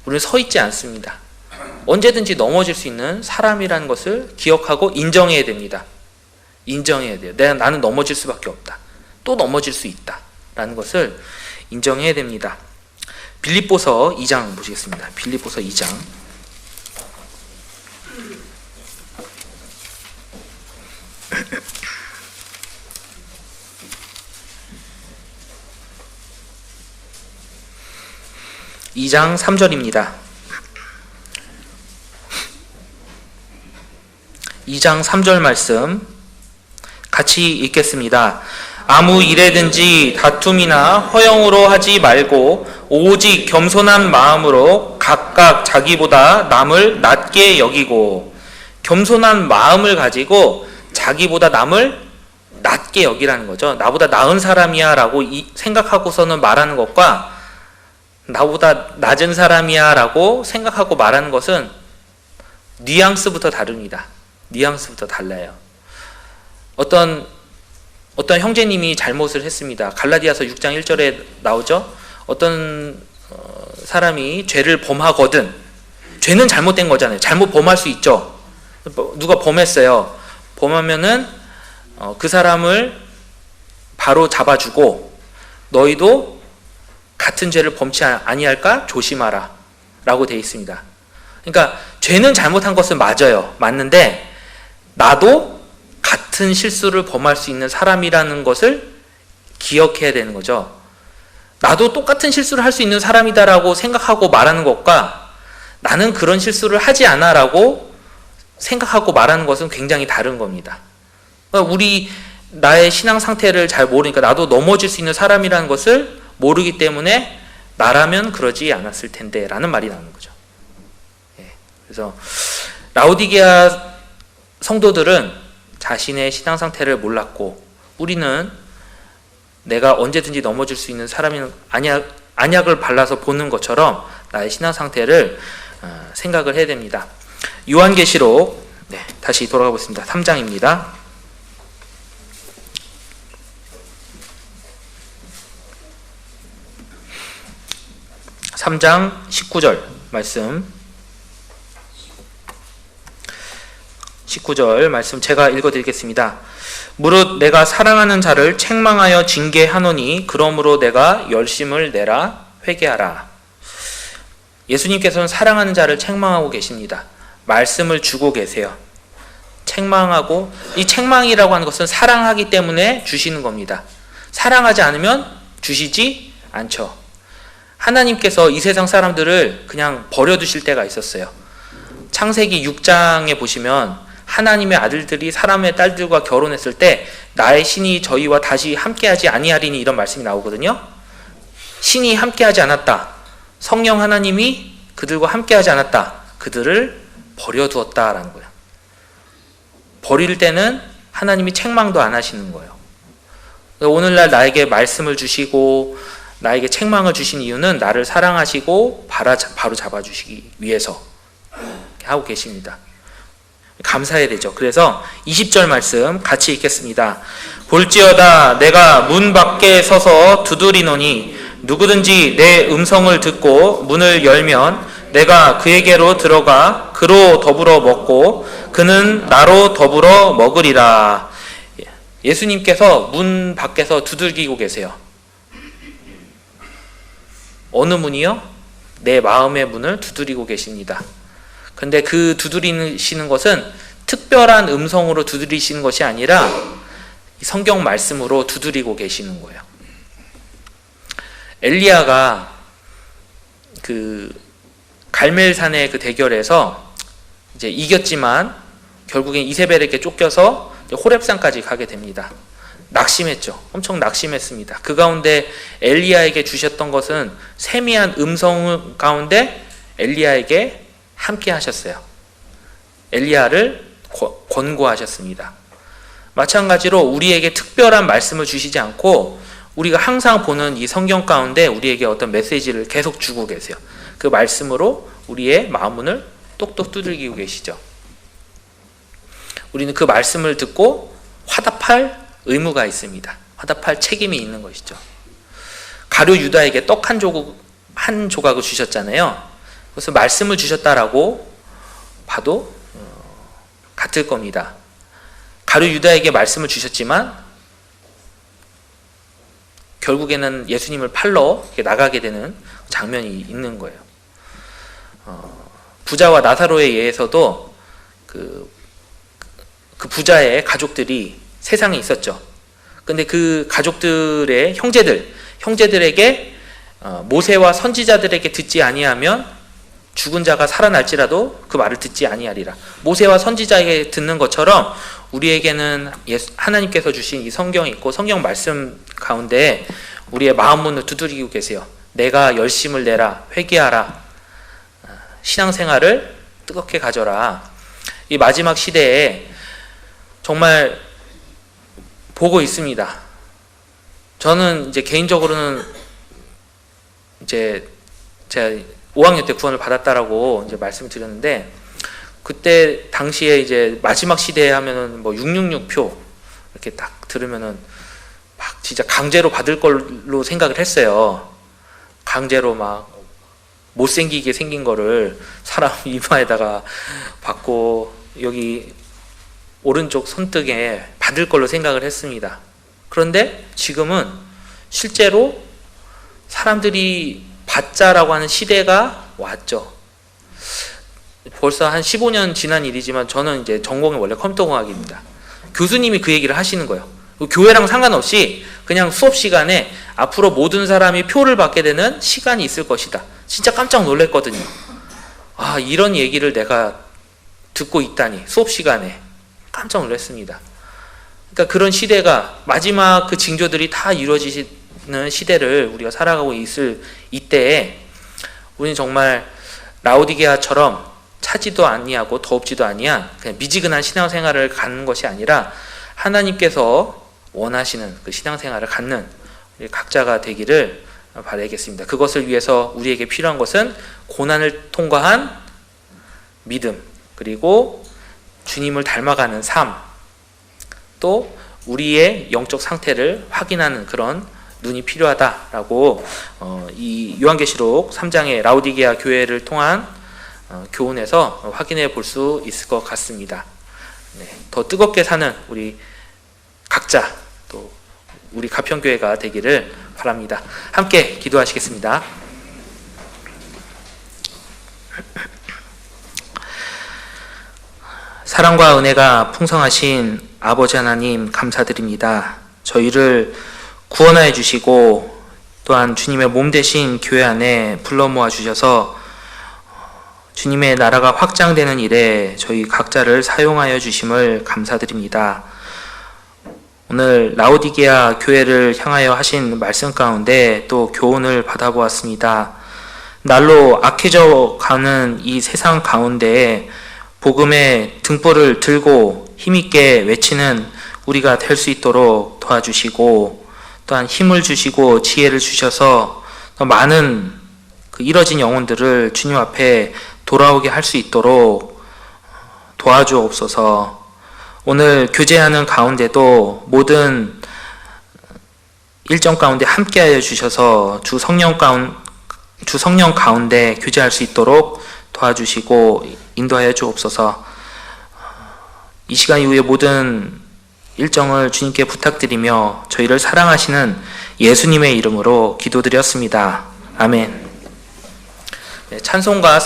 [SPEAKER 1] 우리는 서 있지 않습니다. 언제든지 넘어질 수 있는 사람이라는 것을 기억하고 인정해야 됩니다. 인정해야 돼요. 나는 넘어질 수밖에 없다. 또 넘어질 수 있다 라는 것을 인정해야 됩니다. 빌립보서 2장 보시겠습니다. 빌립보서 2장. (2장) 3절입니다. 2장 3절 말씀 같이 읽겠습니다. 아무 일에든지 다툼이나 허영으로 하지 말고 오직 겸손한 마음으로 각각 자기보다 남을 낮게 여기고, 겸손한 마음을 가지고 자기보다 남을 낮게 여기라는 거죠. 나보다 나은 사람이야 라고 생각하고서는 말하는 것과 나보다 낮은 사람이야 라고 생각하고 말하는 것은 뉘앙스부터 다릅니다. 뉘앙스부터 달라요. 어떤 형제님이 잘못을 했습니다. 갈라디아서 6장 1절에 나오죠. 어떤 사람이 죄를 범하거든, 죄는 잘못된 거잖아요. 잘못 범할 수 있죠. 누가 범했어요. 범하면은 그 사람을 바로 잡아주고 너희도 같은 죄를 범치 아니할까 조심하라 라고 되어 있습니다. 그러니까 죄는 잘못한 것은 맞아요. 맞는데 나도 같은 실수를 범할 수 있는 사람이라는 것을 기억해야 되는 거죠. 나도 똑같은 실수를 할 수 있는 사람이다라고 생각하고 말하는 것과 나는 그런 실수를 하지 않아 라고 생각하고 말하는 것은 굉장히 다른 겁니다. 그러니까 나의 신앙 상태를 잘 모르니까 나도 넘어질 수 있는 사람이라는 것을 모르기 때문에 나라면 그러지 않았을 텐데 라는 말이 나오는 거죠. 그래서 라오디게아 성도들은 자신의 신앙 상태를 몰랐고 우리는 내가 언제든지 넘어질 수 있는 사람인 안약을 발라서 보는 것처럼 나의 신앙 상태를 생각을 해야 됩니다. 요한계시록 다시 돌아가 보겠습니다. 3장입니다. 3장 19절 말씀 19절 말씀 제가 읽어드리겠습니다. 무릇 내가 사랑하는 자를 책망하여 징계하노니 그러므로 내가 열심을 내라 회개하라. 예수님께서는 사랑하는 자를 책망하고 계십니다. 말씀을 주고 계세요. 책망하고, 이 책망이라고 하는 것은 사랑하기 때문에 주시는 겁니다. 사랑하지 않으면 주시지 않죠. 하나님께서 이 세상 사람들을 그냥 버려두실 때가 있었어요. 창세기 6장에 보시면 하나님의 아들들이 사람의 딸들과 결혼했을 때 나의 신이 저희와 다시 함께하지 아니하리니 이런 말씀이 나오거든요. 신이 함께하지 않았다. 성령 하나님이 그들과 함께하지 않았다. 그들을 버려두었다라는 거예요. 버릴 때는 하나님이 책망도 안 하시는 거예요. 오늘날 나에게 말씀을 주시고 나에게 책망을 주신 이유는 나를 사랑하시고 바로 잡아주시기 위해서 하고 계십니다. 감사해야 되죠. 그래서 20절 말씀 같이 읽겠습니다. 볼지어다 내가 문 밖에 서서 두드리노니 누구든지 내 음성을 듣고 문을 열면 내가 그에게로 들어가 그로 더불어 먹고 그는 나로 더불어 먹으리라. 예수님께서 문 밖에서 두들기고 계세요. 어느 문이요? 내 마음의 문을 두드리고 계십니다. 근데 그 두드리시는 것은 특별한 음성으로 두드리시는 것이 아니라 성경 말씀으로 두드리고 계시는 거예요. 엘리야가 그 갈멜산의 그 대결에서 이제 이겼지만 결국엔 이세벨에게 쫓겨서 호렙산까지 가게 됩니다. 낙심했죠. 엄청 낙심했습니다. 그 가운데 엘리야에게 주셨던 것은 세미한 음성 가운데 엘리야에게 함께 하셨어요. 엘리야를 권고하셨습니다. 마찬가지로 우리에게 특별한 말씀을 주시지 않고 우리가 항상 보는 이 성경 가운데 우리에게 어떤 메시지를 계속 주고 계세요. 그 말씀으로 우리의 마음문을 똑똑 두들기고 계시죠. 우리는 그 말씀을 듣고 화답할 의무가 있습니다. 화답할 책임이 있는 것이죠. 가룟 유다에게 떡 한 조각을 주셨잖아요. 그래서 말씀을 주셨다라고 봐도 같을 겁니다. 가룟 유다에게 말씀을 주셨지만 결국에는 예수님을 팔러 나가게 되는 장면이 있는 거예요. 부자와 나사로에 의해서도 그 부자의 가족들이 세상에 있었죠. 근데 그 가족들의 형제들에게 모세와 선지자들에게 듣지 아니하면 죽은 자가 살아날지라도 그 말을 듣지 아니하리라. 모세와 선지자에게 듣는 것처럼 우리에게는 하나님께서 주신 이 성경이 있고 성경 말씀 가운데 우리의 마음문을 두드리고 계세요. 내가 열심을 내라, 회개하라, 신앙생활을 뜨겁게 가져라. 이 마지막 시대에 정말 보고 있습니다. 저는 이제 개인적으로는 이제 제가 5학년 때 구원을 받았다라고 이제 말씀을 드렸는데 그때 당시에 이제 마지막 시대에 하면은 뭐 666표 이렇게 딱 들으면은 막 진짜 강제로 받을 걸로 생각을 했어요. 강제로 막 못생기게 생긴 거를 사람 이마에다가 받고 여기 오른쪽 손등에 받을 걸로 생각을 했습니다. 그런데 지금은 실제로 사람들이 받자라고 하는 시대가 왔죠. 벌써 한 15년 지난 일이지만 저는 이제 전공이 원래 컴퓨터공학입니다. 교수님이 그 얘기를 하시는 거예요. 교회랑 상관없이 그냥 수업 시간에 앞으로 모든 사람이 표를 받게 되는 시간이 있을 것이다. 진짜 깜짝 놀랐거든요. 아, 이런 얘기를 내가 듣고 있다니, 수업 시간에 깜짝 놀랐습니다. 그러니까 그런 시대가, 마지막 그 징조들이 다 이루어지는 시대를 우리가 살아가고 있을 이때에 우리는 정말 라오디게아처럼 차지도 아니하고 더웁지도 아니한 그냥 미지근한 신앙생활을 갖는 것이 아니라 하나님께서 원하시는 그 신앙생활을 갖는 우리 각자가 되기를 바라겠습니다. 그것을 위해서 우리에게 필요한 것은 고난을 통과한 믿음, 그리고 주님을 닮아가는 삶, 또 우리의 영적 상태를 확인하는 그런 눈이 필요하다라고 이 요한계시록 3장의 라오디게아 교회를 통한 교훈에서 확인해 볼 수 있을 것 같습니다. 네, 더 뜨겁게 사는 우리 각자, 또 우리 가평교회가 되기를 바랍니다. 함께 기도하시겠습니다. 사랑과 은혜가 풍성하신 아버지 하나님 감사드립니다. 저희를 구원하여 주시고 또한 주님의 몸 되신 교회 안에 불러 모아 주셔서 주님의 나라가 확장되는 일에 저희 각자를 사용하여 주심을 감사드립니다. 오늘 라오디게아 교회를 향하여 하신 말씀 가운데 또 교훈을 받아보았습니다. 날로 악해져 가는 이 세상 가운데에 복음의 등불을 들고 힘있게 외치는 우리가 될 수 있도록 도와주시고 또한 힘을 주시고 지혜를 주셔서 더 많은 그 잃어진 영혼들을 주님 앞에 돌아오게 할 수 있도록 도와주옵소서. 오늘 교제하는 가운데도 모든 일정 가운데 함께하여 주셔서 주 성령 가운데 교제할 수 있도록 도와주시고 인도하여 주옵소서. 이 시간 이후에 모든 일정을 주님께 부탁드리며 저희를 사랑하시는 예수님의 이름으로 기도드렸습니다. 아멘. 네, 찬송가